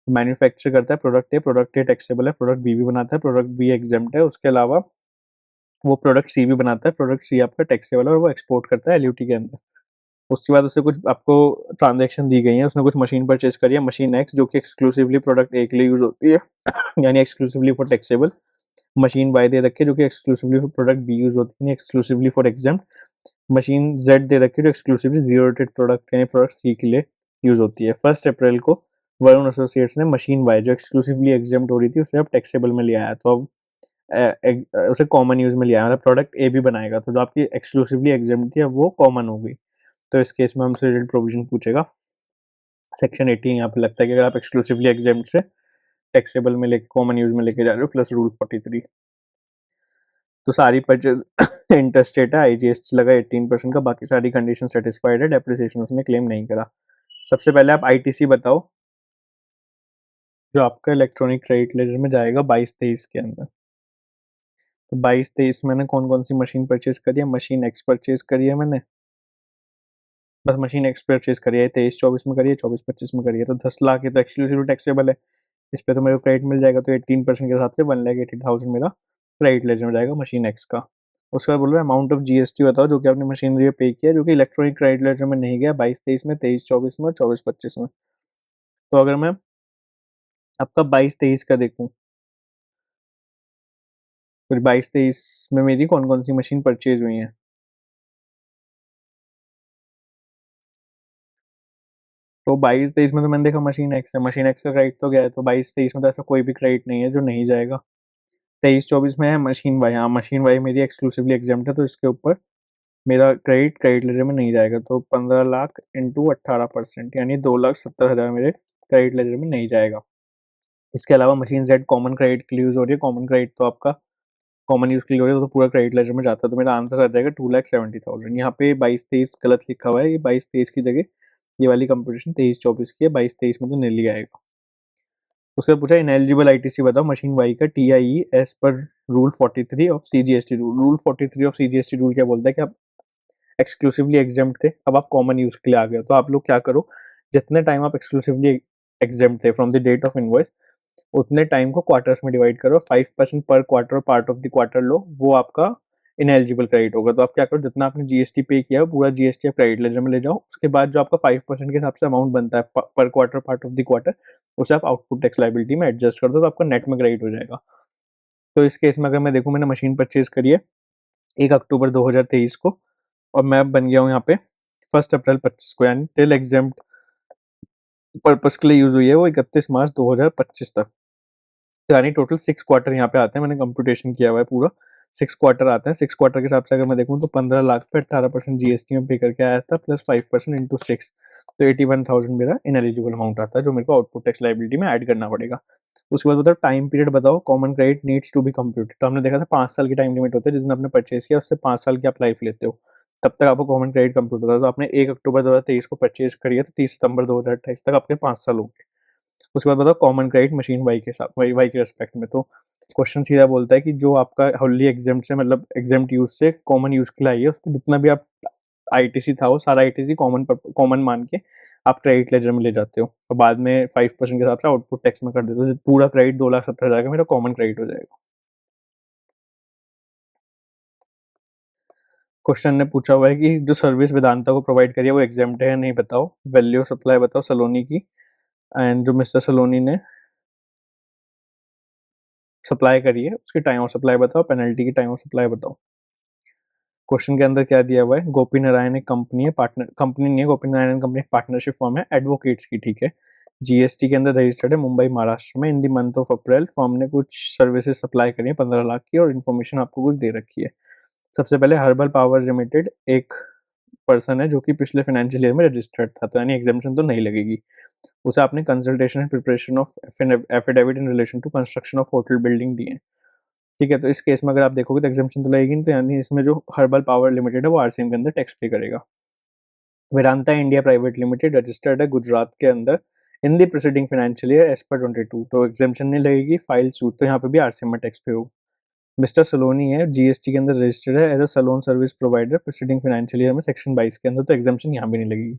मैन्युफैक्चर करता है प्रोडक्ट ए टैक्सेबल है, प्रोडक्ट बी भी बनाता है, प्रोडक्ट बी एग्जेम्प्ट है। उसके अलावा वो प्रोडक्ट सी भी बनाता है, प्रोडक्ट सी आपका टैक्सेबल है और वो एक्सपोर्ट करता है एलयूटी के अंदर। उसके बाद उससे कुछ आपको ट्रांजेक्शन दी गई है, उसने कुछ मशीन परचेज करी है, मशीन एक्स, जो कि एक्सक्लूसिवली प्रोडक्ट ए के लिए यूज होती है यानी exclusively for taxable. Machine Y दे रखी है जो कि exclusively for product B use होती है, exclusively for exempt. Machine Z दे रखी है जो एक्सक्लूसिवली जीरो रेटेड प्रोडक्ट यानी प्रोडक्ट सी के लिए यूज होती है। 1 अप्रैल को वरुण एसोसिएट्स ने मशीन वाई जो एक्सक्लूसिवली एग्जाम्ड हो रही थी उसे अब टैक्सेबल में लिया है, तो अब उसे कॉमन यूज में लिया, मतलब प्रोडक्ट ए भी बनाएगा, तो जो आपकी एक्सक्लूसिवली एग्जाम्ड थी अब वो कॉमन हो गई। तो इस केस में हमसे रिलेटेड प्रोविजन पूछेगा सेक्शन 18 यहाँ पे लगता है कि अगर आप एक्सक्लूसिवली एग्जाम्ड से टैक्सेबल में लेके कॉमन यूज में लेके जा रहे हो, प्लस रूल 43। तो सारी परचेज इंटरस्टेट है, आईजीएसटी लगा 18% का, बाकी सारी कंडीशन सेटिस्फाइड है, डेप्रिसिएशन उसने क्लेम नहीं करा। सबसे पहले आप आईटीसी बताओ जो आपका इलेक्ट्रॉनिक क्रेडिट लेजर में जाएगा 22-23 के अंदर। तो 22-23 मैंने कौन कौन सी मशीन परचेज करी है, मशीन एक्स परचेज करी है मैंने, बस मशीन एक्स परचेज करी है, 23-24 में करी है, 24-25 में करी है। तो 10 लाख ये तो एक्सक्लूसिव टैक्सेबल है, इस पर तो मेरे को क्रेडिट मिल जाएगा। तो 18% के हिसाब से 1,80,000 मेरा क्रेडिट लेजर में जाएगा मशीन एक्स का। उसके बाद बोल रहा है अमाउंट ऑफ जीएसटी बताओ जो कि आपने मशीनरी पे पे किया जो कि इलेक्ट्रॉनिक क्रेडिट लेजर में नहीं गया 22-23 में, 23-24 में और 24-25 में। तो अगर मैं आपका 22-23 का देखूं, फिर 22-23 में मेरी कौन कौन सी मशीन परचेज हुई है, तो 22-23 में तो मैंने देखा मशीन एक्स है, मशीन एक्स का क्रेडिट तो गया है, तो 22-23 में तो ऐसा कोई भी क्रेडिट नहीं है जो नहीं जाएगा। 23-24 में है मशीन वाई, हाँ मशीन वाई मेरी एक्सक्लूसिवली एग्जाम्प्ट है, तो इसके ऊपर मेरा क्रेडिट लेजर में नहीं जाएगा। तो 15 लाख इंटू 18% यानी 2,70,000 मेरे क्रेडिट लेजर में नहीं जाएगा। इसके अलावा मशीन जेड कॉमन क्रेडिट के लिए यूज हो रही है, कॉमन क्रेडिट तो आपका कॉमन यूज़ के लिए हो रही है तो पूरा क्रेडिट लेजर में जाता है, तो मेरा आंसर आ जाएगा 2,70,000। यहाँ पे 22-23 गलत लिखा हुआ है, ये 22-23 की जगह ये वाली कंपटीशन 23-24 की है, 22-23 में तो नील ही आएगा। उसके बाद पूछा इनएलिजिबल आईटीसी बताओ मशीन वाई का टीआईई as per rule 43 of CGST rule. Rule 43 of CGST rule क्या बोलता है कि आप एक्सक्लूसिवली एग्जेम्प्ट थे, अब आप कॉमन यूज के लिए आ गए, तो आप लोग क्या करो, जितने टाइम आप एक्सक्लूसिवली एग्जेम्प्ट थे from the date of invoice, उतने टाइम को क्वार्टर्स में डिवाइड करो, 5% पर quarter part of the quarter लो, वो आपका इनएलिजिबल क्रेडिट होगा। तो आप क्या करो, जितना आपने जीएसटी पे किया पूरा जीएसटी आप क्रेडिट लेजर में ले जाओ, उसके बाद जो आपका 5% के हिसाब से अमाउंट बनता है पर quarter part of the quarter, उसे आप आउटपुट टैक्स लाइबिलिटी में एडजस्ट कर दो, तो आपका नेट में क्रेडिट हो जाएगा। तो इस केस में अगर मैं देखूँ, मैंने मशीन परचेज करी है 1 अक्टूबर 2023 को, और मैं बन गया हूँ यहाँ पे 1 अप्रैल 25 को, यानी टिल एग्जेम्प्ट पर्पस के लिए यूज हुई है वो 31 मार्च 2025 तक। तो यानी टोटल 6 क्वार्टर यहाँ पे आते हैं, मैंने कंप्यूटेशन किया हुआ है पूरा 6 क्वार्टर आते हैं। 6 क्वार्टर के हिसाब से अगर मैं देखूँ तो 15 लाख पे 18% जीएसटी में पे करके आया था, प्लस 5% इंटू 6, तो 81,000 मेरा इनएलिजिबल अमाउंट आता है, जो मेरे को आउटपुट टैक्स लाइबिलिटी में ऐड करना पड़ेगा। उसके बाद बताओ टाइम पीरियड बताओ common credit needs to be computed. तो हमने देखा था 5 साल की टाइम लिमिट होती है, जिसमें आपने परचेज किया उससे 5 साल की आप लाइफ लेते हो, तब तक आपको कॉमन क्रेडिट कंप्यूट होता है। तो आपने 1 अक्टूबर 2023 को परचेज करी है, तो 30 सितंबर 2028 तक आपके 5 साल होंगे। उसके बाद बताओ कॉमन क्रेडिट मशीन वाई के साथ वाई के रेस्पेक्ट में। तो क्वेश्चन सीधा बोलता है कि जो आपका होली एग्जेम्प्ट से, मतलब एग्जेम्प्ट यूज से कॉमन यूज के लिए आई है, उसमें जितना भी आप आईटीसी था वो सारा आईटीसी कॉमन मान के आप क्रेडिट लेजर में ले जाते हो, और बाद में 5% के हिसाब से आउटपुट टैक्स में कर देते हो, तो पूरा क्रेडिट 2,70,000 का मेरा कॉमन क्रेडिट हो जाएगा। क्वेश्चन ने पूछा हुआ है कि जो सर्विस वेदांता को प्रोवाइड करी है वो एग्जेम्प्ट है या नहीं बताओ, वैल्यू सप्लाई बताओ सलोनी की, एंड जो मिस्टर सलोनी ने सप्लाई करी है उसकी टाइम ऑफ सप्लाई बताओ, पेनल्टी की टाइम ऑफ सप्लाई बताओ। क्वेश्चन के अंदर क्या दिया हुआ है, गोपी नारायण एक कंपनी है, पार्टनर कंपनी नहीं है, गोपी नारायण कंपनी पार्टनरशिप फॉर्म है एडवोकेट्स की, ठीक है, जीएसटी के अंदर रजिस्टर्ड है मुंबई महाराष्ट्र में। In the month of April form ने कुछ सर्विसेज सप्लाई करी है 15 लाख की, और इन्फॉर्मेशन आपको कुछ दे रखी है। सबसे पहले हर्बल पावर लिमिटेड एक पर्सन है जो कि पिछले फाइनेंशियल ईयर में रजिस्टर्ड था, तो यानी एग्जामिशन तो नहीं लगेगी। उसे आपने consultation and preparation of affidavit in relation to construction of hotel building दिए, ठीक है। तो इस केस में अगर आप देखोगे तो एग्जामिशन तो लगेगी नहीं, तो यानी इसमें जो हर्बल पावर लिमिटेड है वो आरसीएम के अंदर टैक्स पे करेगा। Vedanta India private limited registered है गुजरात के अंदर in the preceding financial year as per 22, तो एग्जामिशन नहीं लगेगी, फाइल सूट, तो यहाँ पे भी आरसीएम में टैक्स पे होगा। मिस्टर सलोनी है जीएसटी के अंदर रजिस्टर्ड है as a salon service provider preceding financial year में सेक्शन 22 के अंदर, तो एग्जामिशन यहाँ भी नहीं लगेगी।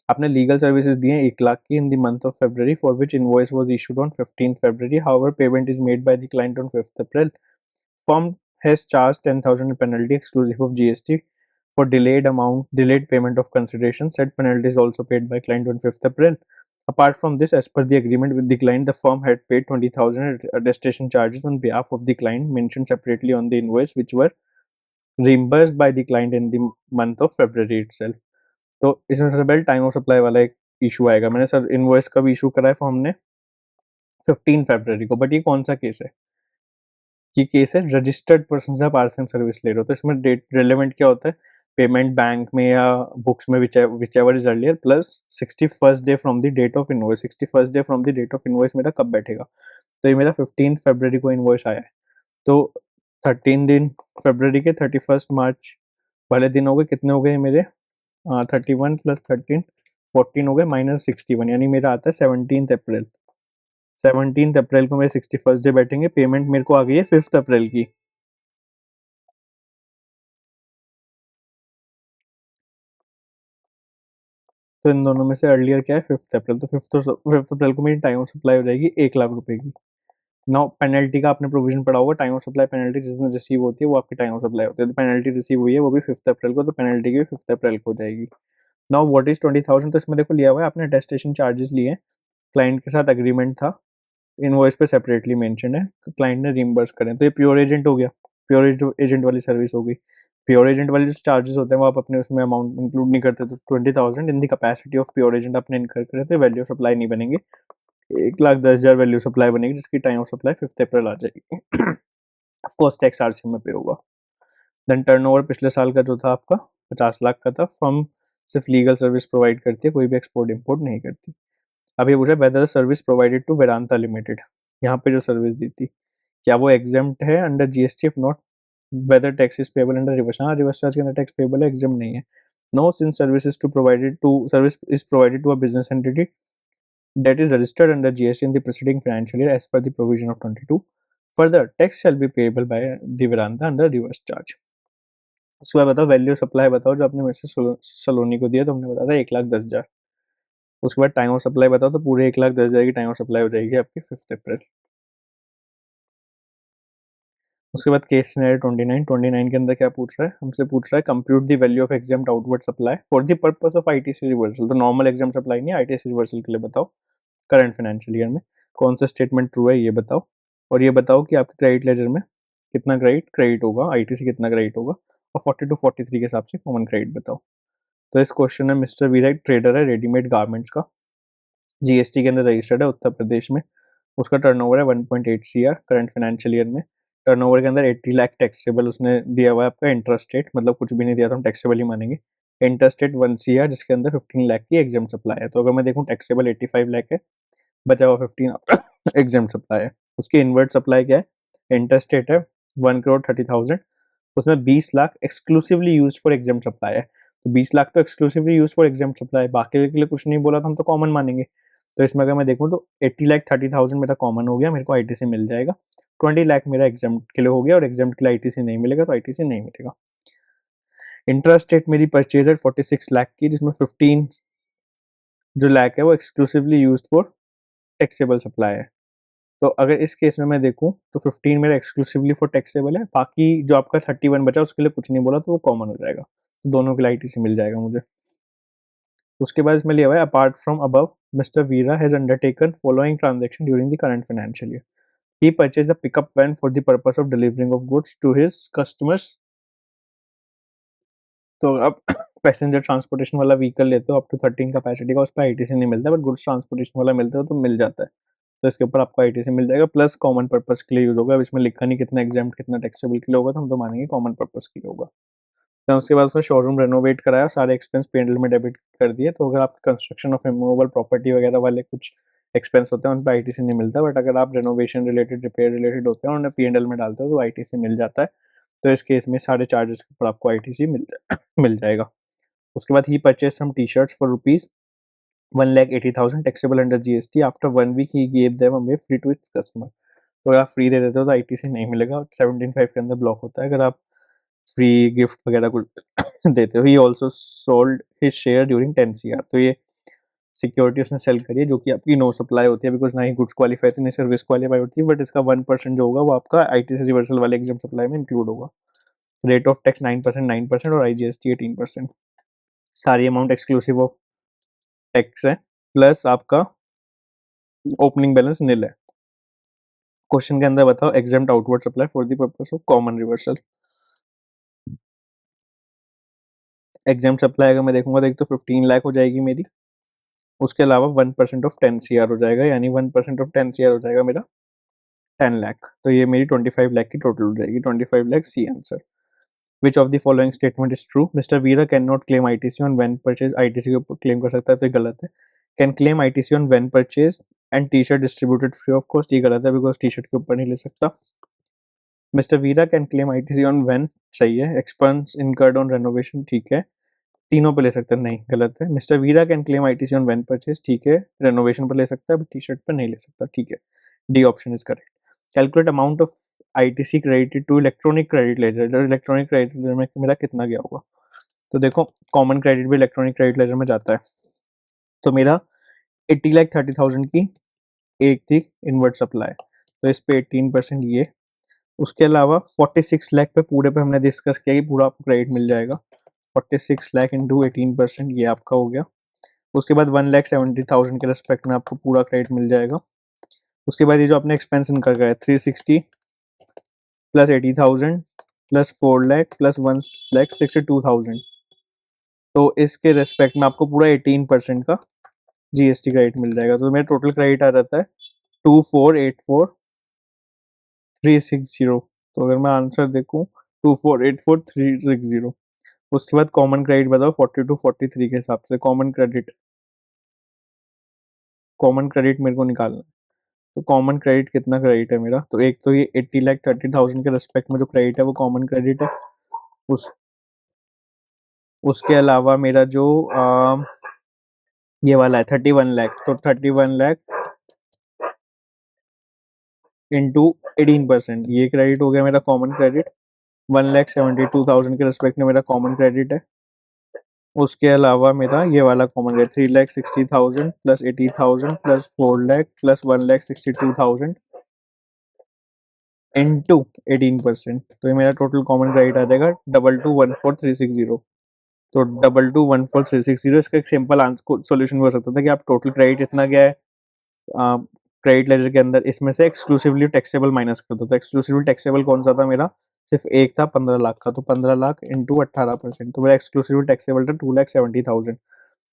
आपने लीगल सर्विसेज दिए 1 लाख की in the month of February for which invoice was issued on 15 February, however payment is made by the client on 5 April. Firm has charge 10,000 penalty exclusive of GST for delayed payment of consideration. Said penalty is also paid by client on 5th April. Apart from this, as per the agreement with the client, the firm had paid 20,000 attestation charges on behalf of the client mentioned separately on the invoice, which were reimbursed by the client in the month of February itself. तो इसमें सबसे पहले time of supply वाला एक issue आएगा। मैंने sir invoice कब issue करा है फॉर्म ने 15 फरवरी को, बट ये कौन सा केस है, ये केस है रजिस्टर्ड पर्सन से आप आरसीएम सर्विस ले रहे हो, तो इसमें डेट रिलेवेंट क्या होता है, पेमेंट बैंक में या बुक्स में whichever is earlier, plus 61st day from the date of invoice. 61st day from the date of invoice मेरा कब बैठेगा, तो ये मेरा 15 फरवरी को इनवॉइस आया है, तो 13 दिन फरवरी के 31 मार्च वाले दिन हो गए, कितने हो गए मेरे 31 प्लस 13 14 हो गए, माइनस 61, यानी मेरा आता है 17 अप्रैल। 17 अप्रैल को मेरे 61st डे बैठेंगे, पेमेंट मेरे को आ गई है 5 अप्रैल की। तो इन दोनों में से अर्लियर क्या है 5 अप्रैल, तो 5 अप्रैल को मेरी टाइम ऑफ सप्लाई हो जाएगी 1 लाख रुपए की। नाउ पेनल्टी का आपने प्रोविजन पड़ा होगा, टाइम ऑफ सप्लाई पेनल्टी जिस दिन रिसीव होती है वो आपकी टाइम ऑफ सप्लाई होती है, तो पेनल्टी रिसीव हुई है वो भी 5 अप्रैल को, तो पेनल्टी की 5 अप्रैल को हो जाएगी। नाउ व्हाट इज 20,000, तो इसमें देखो लिया हुआ है आपने अटेस्टेशन चार्जेस लिए, क्लाइंट के साथ एग्रीमेंट था, इनवॉइस पे सेपरेटली मेंशन है, क्लाइंट ने रिम्बर्स करें, तो ये प्योर एजेंट हो गया, प्योर एजेंट वाली सर्विस हो गई। प्योर एजेंट वाले जो चार्जेस होते हैं वो आप अपने उसमें अमाउंट इंक्लूड नहीं करते, तो 20,000 इन दी कैपेसिटी ऑफ प्योर एजेंट आपने इनकर करे, तो वैल्यू ऑफ सप्लाई नहीं बनेंगे, 1,10,000 वैल्यू सप्लाई बनेगी, जिसकी टाइम ऑफ सप्लाई 5 अप्रैल आ जाएगी। ऑफकोर्स टैक्स आरसीएम में पे होगा। देन टर्नओवर पिछले साल का जो था आपका 50 लाख का था। फर्म सिर्फ लीगल सर्विस प्रोवाइड करती है, कोई भी एक्सपोर्ट इम्पोर्ट नहीं करती। अब ये पूछा whether service provided to Vedanta limited, यहाँ पे जो सर्विस दी थी क्या वो एग्जेम्प्ट है under GST? If not, whether tax is payable under reverse? हाँ, रिवर्स चार्ज के अंदर टैक्स पेबल है, एग्जाम नहीं है. No, since service is provided to a business entity that is registered under GST in the preceding financial year as per the provision of 22. Further, tax shall be payable by the Vedanta under reverse charge. उसके बाद बताओ value supply बताओ जो आपने मेरे से सलोनी को दिया तो हमने बताया था 1,10,000. उसके बाद टाइम ऑफ सप्लाई बताओ तो पूरे 1,10,000 की टाइम ऑफ सप्लाई हो जाएगी आपकी 5 अप्रैल. उसके बाद केस सिनेरियो 29 के अंदर क्या पूछ रहा है? हमसे पूछ रहा है compute the value of examined outward supply for the purpose of ITC reversal. तो नॉर्मल एग्जाम सप्लाई नहीं, आईटीसी रिवर्सल के लिए बताओ करंट फाइनेंशियल ईयर में कौन सा स्टेटमेंट ट्रू है ये बताओ. और ये बताओ कि आपके क्रेडिट लेजर में कितना क्रेडिट होगा, आईटीसी कितना क्रेडिट होगा, और 40 to 43 के हिसाब से कॉमन क्रेडिट बताओ. तो इस क्वेश्चन में मिस्टर वीरा एक ट्रेडर है रेडीमेड गारमेंट्स का, जीएसटी के अंदर रजिस्टर्ड है उत्तर प्रदेश में. उसका टर्नओवर है 1.8 CR करंट फाइनेंशियल ईयर में. टर्नओवर के अंदर 80 लाख टैक्सेबल उसने दिया हुआ है आपका इंटरेस्ट रेट, मतलब कुछ भी नहीं दिया तो हम टैक्सेबल ही मानेंगे. इंटरेस्ट रेट 1 CR जिसके अंदर 15 लाख की एग्जाम सप्लाई है. तो अगर मैं देखूँ टैक्सेबल 85 लाख है, बचा हुआ 15 एग्जाम सप्लाई है. उसकी इनवर्ट सप्लाई क्या है? इंटरेस्ट रेट है 1,30,00,000, उसमें 20 lakh exclusively use for exempt supply है. तो 20 लाख तो exclusively use for exempt supply, बाकी के लिए कुछ नहीं बोला तो हम तो कॉमन मानेंगे. तो इसमें अगर मैं देखूँ तो 80,30,000 मेरा कॉमन हो गया, मेरे को आईटीसी मिल जाएगा. 20 लाख मेरा एग्जाम के लिए हो गया और एग्जाम के लिए आईटीसी नहीं मिलेगा तो आईटीसी नहीं मिलेगा. इंटरेस्ट रेट मेरी परचेज है 46 लाख की, जिसमें 15 जो लाख है वो exclusively use for taxable supply है. तो अगर इस केस में मैं देखूं तो 15 मेरा एक्सक्लूसिवली फॉर टैक्सेबल है, बाकी जो आपका 31 बचा उसके लिए कुछ नहीं बोला तो वो कॉमन हो जाएगा. दोनों के लिए आईटीसी मिल जाएगा मुझे. उसके बाद इसमें लिया हुआ है apart from above Mr Veera has undertaken following transaction during the current financial year. He purchase the pickup van for the purpose of delivering of goods to his customers. तो अब पैसेंजर ट्रांसपोर्टेशन वाला व्हीकल लेते हो up to 13 capacity का, उस पर ITC नहीं मिलता, बट गुड्स ट्रांसपोर्टेशन वाला मिलता है तो मिल जाता है. तो इसके ऊपर आपको आईटीसी मिल जाएगा, प्लस कॉमन पर्पस के लिए यूज होगा. अब इसमें लिखा नहीं कितना एग्जाम कितना टैक्सेबल के लिए होगा, तो हम तो मानेंगे कॉमन पर्पस के लिए होगा. तो उसके बाद उसने शोरूम रेनोवेट कराया, सारे एक्सपेंस पेंडल में डेबिट कर दिए. तो अगर आप कंस्ट्रक्शन ऑफ इमूवेबल प्रॉपर्टी वगैरह वाले कुछ एक्सपेंस होते हैं उन पर आईटीसी नहीं मिलता, बट अगर आप रेनोवेशन रिलेटेड रिपेयर रिलेटेड होते हैं उन्हें पीएनडल में डालते हो तो आईटीसी मिल जाता है. तो इस केस में सारे चार्जेस के ऊपर आपको आईटीसी मिल जाएगा. उसके बाद he purchase some T shirts for ₹1,80,000 taxable under GST. After 1 week he gave them away free to its customer. तो अगर आप फ्री दे देते हो तो आईटीसी नहीं मिलेगा, 17.5 के अंदर ब्लॉक होता है अगर आप फ्री गिफ्ट वगैरह कुछ देते हो. He also sold his share during 10 CR. तो ये सिक्योरिटी उसने सेल करी है जो कि आपकी नो सप्लाई होती है, बिकॉज ना ही गुड्स क्वालिफाई होती है ना सर्विस क्वालिफाई होती है, बट इसका 1% जो होगा वो आपका आईटीसी रिवर्सल वाले एग्जाम सप्लाई में इंक्लूड होगा. रेट ऑफ टैक्स 9% और आईजीएसटी 18%. सारी अमाउंट एक्सक्लूसिव ऑफ टैक्स है, प्लस आपका ओपनिंग बैलेंस निल है. क्वेश्चन के अंदर बताओ examined outward supply for the purpose of common reversal. Exempt supply अगर मैं देखूंगा तो एक तो 15 लाख हो जाएगी मेरी, उसके अलावा 1% ऑफ 10 CR हो जाएगा, यानी 1% ऑफ 10 CR हो जाएगा मेरा 10 लाख. तो ये मेरी 25 लाख की टोटल हो जाएगी. 25 lakh C answer. Which of the following statement is true? Mr Veera cannot claim ITC on van purchase. ITC के ऊपर क्लेम कर सकता है तो ये गलत है. Can claim ITC on van purchase and T shirt distributed free of cost, ये गलत है बिकॉज टी शर्ट के ऊपर नहीं ले सकता. Mr Veera can claim ITC on van, सही है. एक्सपेंस इनकर्ड ऑन रेनोवेशन, ठीक है. तीनों पे ले सकते हैं, नहीं गलत है. Mr Veera can claim ITC on van purchase, ठीक है. रेनोवेशन पर ले सकता है बट टी शर्ट पर नहीं ले सकता, ठीक है. D option is correct. Calculate amount of ITC credited to electronic credit ledger. Electronic credit ledger में मेरा कितना गया होगा? तो देखो कॉमन क्रेडिट भी इलेक्ट्रॉनिक क्रेडिट लेजर में जाता है. तो मेरा 80,30,000 की एक थी इनवर्ट सप्लाई, तो इस पे 18% ये. उसके अलावा 46 लाख पे पूरे पे हमने डिस्कस किया कि पूरा आपको क्रेडिट मिल जाएगा. 46 लाख इंटू 18% ये आपका हो गया. उसके बाद 1,70,000 के रेस्पेक्ट में आपको पूरा क्रेडिट मिल जाएगा. उसके बाद ये जो आपने एक्सपेंस इनकर करा है 360 प्लस 80,000 प्लस 4 लाख प्लस 1,62,000, तो इसके रेस्पेक्ट में आपको पूरा 18% का जीएसटी क्रेडिट मिल जाएगा. तो मेरा टोटल क्रेडिट आ जाता है 2484,360. तो अगर मैं आंसर देखूं 2484,360. उसके बाद कॉमन क्रेडिट बताओ 40 to 43 के हिसाब से. कॉमन क्रेडिट मेरे को निकालना है. तो कॉमन क्रेडिट कितना क्रेडिट है मेरा, तो एक तो ये 80,30,000 के रेस्पेक्ट में जो क्रेडिट है वो कॉमन क्रेडिट है। उस उसके अलावा मेरा जो ये वाला है 31 लाख, तो 31 लाख इंटू 18%, ये क्रेडिट हो गया मेरा कॉमन क्रेडिट। 1,72,000 के रेस्पेक्ट में मेरा कॉमन क्रेडिट है। उसके अलावा मेरा ये वाला common credit 3,60,000 plus 80,000 plus 4 lakh plus 1,62,000 into 18%, तो ये मेरा टोटल कॉमन क्रेडिट आ जाएगा 22,14,360। तो 22,14,360, इसका एक सिंपल आंसर सोल्यूशन हो सकता था कि आप टोटल क्रेडिट इतना क्या है क्रेडिट लेजर के अंदर, इसमें से एक्सक्लूसिवली टैक्सेबल माइनस कर दो। तो एक्सक्लूसिवली टैक्सेबल कौन सा था मेरा, सिर्फ एक था 15 लाख का, तो 15 लाख इंटू 18%, तो मेरा एक्सक्लूसिवली टैक्सेबल था 2,70,000।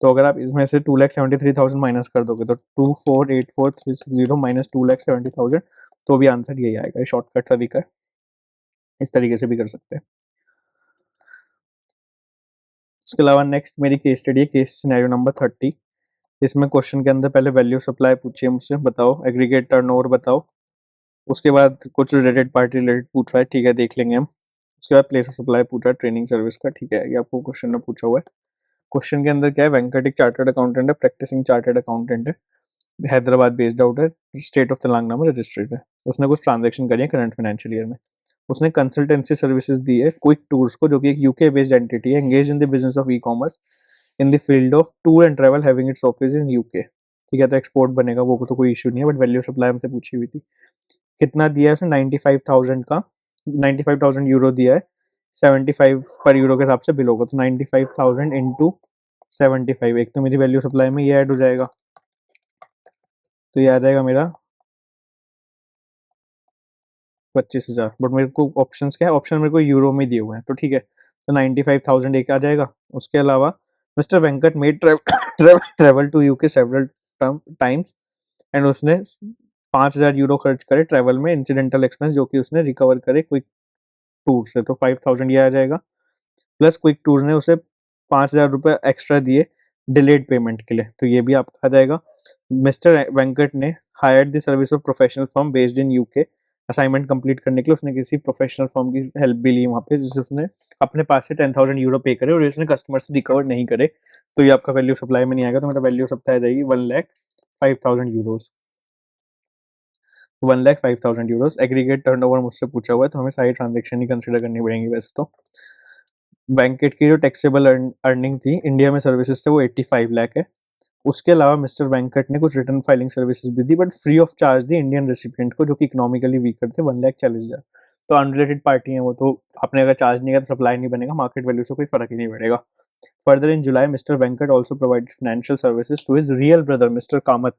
तो अगर आप इसमें से 2,73,000 माइनस कर दोगे तो 24,84,360 माइनस 2,70,000, तो भी आंसर यही आएगा। ये शॉर्टकट तरीका है, इस तरीके से भी कर सकते हैं। इसके अलावा नेक्स्ट मेरी केस स्टडी है, केस सिनेरियो नंबर 30। इसमें क्वेश्चन के अंदर पहले वैल्यू सप्लाई पूछिए मुझसे, बताओ एग्रीगेट टर्नओवर बताओ। उसके बाद कुछ रिलेटेड पार्टी रिलेटेड पूछ रहा है, ठीक है देख लेंगे हम। उसके बाद प्लेस ऑफ सप्लाई पूछ रहा है ट्रेनिंग सर्विस का, ठीक है ये आपको क्वेश्चन में पूछा हुआ है। क्वेश्चन के अंदर क्या है, वेंकट एक चार्टर्ड अकाउंटेंट है, प्रैक्टिसिंग चार्टर्ड अकाउंटेंट है, हैदराबाद बेस्ड आउट है, स्टेट ऑफ तेलंगाना में रजिस्टर्ड है। उसने कुछ ट्रांजेक्शन करी है करंट फाइनेंशियल ईयर में। उसने कंसल्टेंसी सर्विसेज दी है क्विक टूर्स को, जो कि एक यूके बेस्ड एंटिटी है, engage in the business of e commerce in the field of tour and travel having its office in UK. ठीक है, तो एक्सपोर्ट बनेगा, वो तो कोई इशू नहीं है, बट वैल्यू सप्लाई हमसे पूछी हुई थी। कितना दिया है उसने, 95,000 का, 95,000 यूरो दिया है, 75 पर यूरो के हिसाब से बिल होगा, तो 95,000 इंटू 75, एक तो मेरी वैल्यू सप्लाई में ये ऐड हो जाएगा, तो ये आ जाएगा मेरा 25,000। बट मेरे को ऑप्शंस क्या है, ऑप्शन मेरे को यूरो में दिए हुए हैं, तो ठीक है, तो 95,000 एक आ जाएगा। उसके अलावा Mr Venkat made travel to UK several times and उसने 5,000 यूरो खर्च करे ट्रैवल में, इंसिडेंटल एक्सपेंस जो कि उसने रिकवर करे क्विक टूर से, तो 5,000 ये आ जाएगा। प्लस क्विक टूर ने उसे 5,000 रुपये एक्स्ट्रा दिए डिलेड पेमेंट के लिए, तो ये भी आपका आ जाएगा। मिस्टर वेंकट ने hired the service of professional firm based in UK, assignment complete करने के लिए उसने किसी प्रोफेशनल फर्म की हेल्प भी ली वहाँ पे, जिससे उसने अपने पास से 10,000 यूरो पे करे और उसने कस्टमर से रिकवर नहीं करे, तो ये आपका वैल्यू सप्लाई में नहीं आएगा। तो मेरा वैल्यू सप्लाई आ जाएगी 1,05,000 यूरोज, 1,05,000 यूरोज। एग्रीगेट टर्नओवर मुझसे पूछा हुआ है, तो हमें सारी ट्रांजेक्शन ही कंसिडर करनी पड़ेंगी वैसे तो। वेंकट की जो टैक्सेबल अर्निंग थी इंडिया में सर्विसेज से वो 85 लाख है। उसके अलावा मिस्टर वेंकट ने कुछ रिटर्न फाइलिंग सर्विसेज भी दी, बट फ्री ऑफ चार्ज दी इंडियन रेसिपिएंट को, जो कि इकोनॉमिकली वीकर थे, 1,40,000। तो अनरिलेटेड पार्टी है वो, तो आपने अगर चार्ज नहीं किया तो सप्लाई नहीं बनेगा, मार्केट वैल्यू से कोई फर्क ही नहीं पड़ेगा। Further in July Mr Venkat also provide financial services to his real brother Mr Kamath,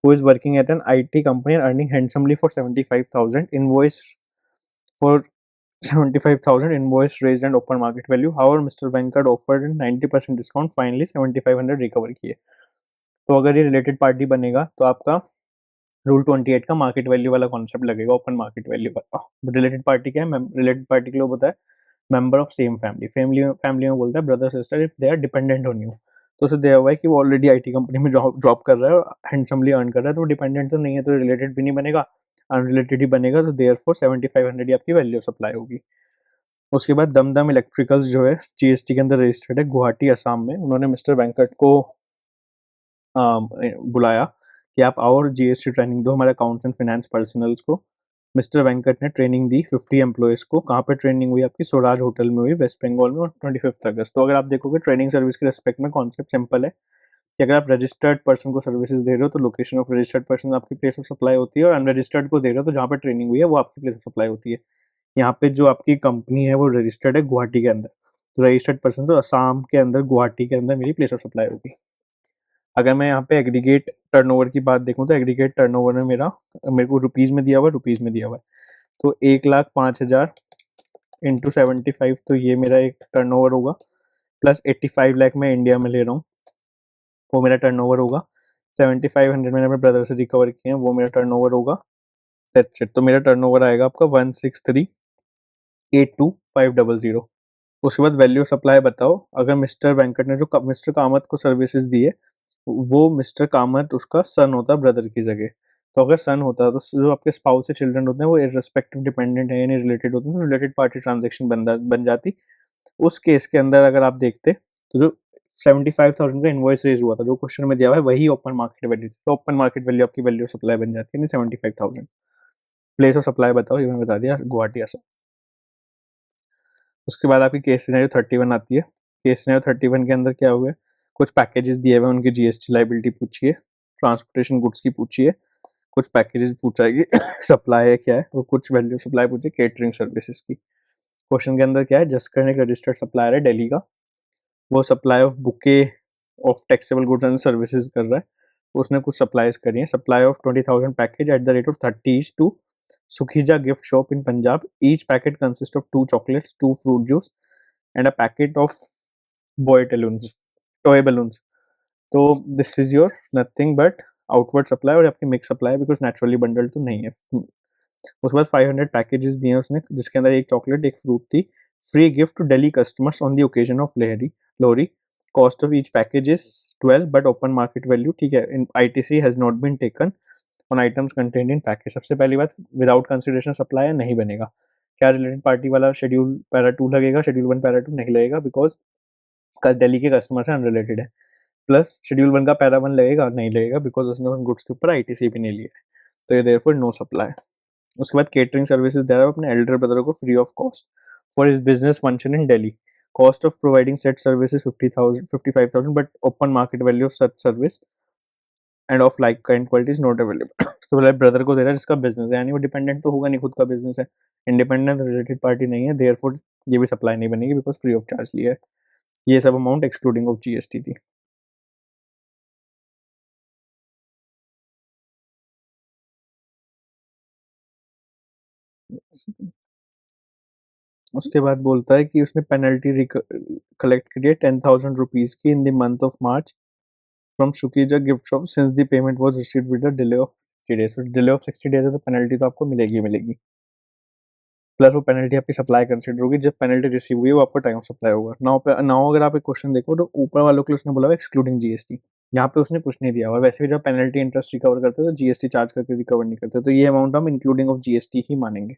who is working at an IT company and earning handsomely for 75,000 invoice for 75,000 invoice raised and open market value. However, Mr. Venkat offered a 90% discount, finally 7,500 recover किए। तो अगर ये related party बनेगा तो आपका rule 28 का market value वाला concept लगेगा, ओपन मार्केट वैल्यू वाला। रिलेटेड पार्टी क्या है, रिलेटेड पार्टी के लिए होता है member of same family, family में बोलता है brother sister if they are dependent on you. तो उसे दिया हुआ है कि वो ऑलरेडी आईटी कंपनी में जॉब कर रहा है और हैंडसमली अर्न कर रहा है, तो डिपेंडेंट तो नहीं है, तो रिलेटेड भी नहीं बनेगा, अनरिलेटेड ही बनेगा, तो देयरफॉर 7,500 ही आपकी वैल्यू सप्लाई होगी। उसके बाद दमदम इलेक्ट्रिकल्स जो है जीएसटी के अंदर रजिस्टर्ड है गुवाहाटी असम में, उन्होंने मिस्टर वेंकट को बुलाया कि आप आओ और जीएसटी ट्रेनिंग दो हमारे अकाउंट्स एंड फाइनेंस पर्सनल्स को। मिस्टर वेंकट ने ट्रेनिंग दी 50 एम्प्लॉयज़ को। कहाँ पे ट्रेनिंग हुई आपकी, स्वराज होटल में हुई, वेस्ट बंगाल में, 25 अगस्त। तो अगर आप देखोगे ट्रेनिंग सर्विस के रिस्पेक्ट में कॉन्सेप्ट सिंपल है कि अगर आप रजिस्टर्ड पर्सन को सर्विसेज दे रहे हो तो लोकेशन ऑफ रजिस्टर्ड पर्सन आपकी प्लेस ऑफ सप्लाई होती है, और अनरजिस्टर्ड को दे रहे हो तो जहाँ पे ट्रेनिंग हुई है वो आपकी प्लेस ऑफ सप्लाई होती है। यहाँ पे जो आपकी कंपनी है वो रजिस्टर्ड है गुवाहाटी के अंदर, तो रजिस्टर्ड पर्सन तो असम के अंदर गुवाहाटी के अंदर मेरी प्लेस ऑफ सप्लाई होगी। अगर मैं यहाँ पे एग्रीगेट टर्नओवर की बात देखूँ तो एग्रीगेट टर्नओवर में मेरे को रुपीज़ में दिया हुआ है, तो 1,05,000 इंटू 75, तो ये मेरा एक टर्नओवर होगा, प्लस 85 लाख मैं इंडिया में ले रहा हूँ, वो मेरा टर्नओवर होगा। 7,500 मैंने अपने ब्रदर से रिकवर किए हैं, वो मेरा टर्नओवर होगा। That's it. तो मेरा टर्नओवर आएगा आपका 1,63,82,500। उसके बाद वैल्यू सप्लाई बताओ। अगर मिस्टर वेंकट ने जो मिस्टर कामत को सर्विसेज दी है, वो मिस्टर कामत उसका सन होता ब्रदर की जगह, तो अगर सन होता है तो जो आपके स्पाउस से चिल्ड्रन होते हैं वो इररिस्पेक्टिव डिपेंडेंट है यानी रिलेटेड होते हैं, तो रिलेटेड पार्टी ट्रांजेक्शन बन जाती। उस केस के अंदर अगर आप देखते तो जो 75,000 का इनवॉइस रेज हुआ था, जो क्वेश्चन में दिया हुआ है वही ओपन मार्केट वैल्यू थी, तो ओपन मार्केट वैल्यू आपकी वैल्यू सप्लाई बन जाती है 75,000। प्लेस ऑफ सप्लाई बताओ, ये मैंने बता दिया, गुवाहाटी असम। उसके बाद आपकी केस सिनेरियो 31 आती है। केस सिनेरियो 31 के अंदर क्या हुआ है, कुछ पैकेजेस दिए हुए हैं, उनकी जीएसटी लाइबिलिटी पूछिए, ट्रांसपोर्टेशन गुड्स की पूछिए, कुछ पैकेजेस पूछाएगी सप्लाई है क्या है, वो कुछ वैल्यू सप्लाई पूछिए केटरिंग सर्विसेज की। क्वेश्चन के अंदर क्या है, जसकरण एक रजिस्टर्ड सप्लायर है दिल्ली का, वो supply of bouquet of taxable goods and services कर रहा है, उसने कुछ सप्लाईज करी है। Supply of 20,000 package at the rate of 30 to Sukhija gift shop in Punjab, each packet consist of 2 chocolates, 2 fruit juice and a packet of toy balloons. तो this is your nothing but outward supply और आपकी mix supply, because naturally bundle तो नहीं है। उसके बाद 500 packages दिए उसने, जिसके अंदर एक चॉकलेट एक फ्रूट थी, free gift to Delhi customers on the occasion of Lohri. Cost of each package is 12 but open market value, ठीक है, in ITC has not been taken on items contained in package. सबसे पहली बात, विदाउट कंसिडरेशन सप्लाई नहीं बनेगा। क्या related party वाला schedule para 2 लगेगा, शेड्यूल 1 पैरा 2 नहीं लगेगा, बिकॉज दिल्ली के कस्टमर से अनरिलेटेड है। प्लस शेड्यूल 1 का पैरा 1 लगेगा, नहीं लगेगा, बिकॉज उसने उन गुड्स के ऊपर आईटीसी भी नहीं लिया है, तो ये देयरफॉर नो सप्लाई। उसके बाद केटरिंग सर्विसेज दे रहा है अपने एल्डर ब्रदर को free of cost for his business function in Delhi. Cost of providing set services 55,000 but open market value of such service end of like kind quality is not available. तो बोला brother को दे रहा है जिसका business है, यानी वो डिपेंडेंट तो होगा नहीं, खुद का बिजनेस है, इंडिपेंडेंट रिलेटेड पार्टी नहीं है, देयरफॉर ये भी सप्लाई नहीं बनेगी बिकॉज फ्री ऑफ चार्ज लिया है। ये सब अमाउंट एक्सक्लूडिंग ऑफ जीएसटी थी। उसके बाद बोलता है कि उसने पेनल्टी कलेक्ट करी है 10,000 रुपीज की in the month of March from Shukija gift shop since the payment was received with the delay of 60 days. तो डिले ऑफ 60 डेज है तो पेनल्टी तो आपको मिलेगी मिलेगी, प्लस वो पेनल्टी आपकी सप्लाई कंसिडर होगी, जब पेनल्टी रिसीव हुई है वो आपको टाइम सप्लाई होगा। नाउ अगर आप एक क्वेश्चन देखो तो ऊपर वालों के लिए उसने बोला है एक्सक्लूडिंग जीएसटी, यहाँ पे उसने कुछ नहीं दिया, और वैसे भी जब पेनल्टी इंटरेस्ट रिकवर करते हैं तो जीएसटी चार्ज करके रिकवर नहीं करते, तो ये अमाउंट हम इंक्लूडिंग ऑफ जीएसटी ही मानेंगे।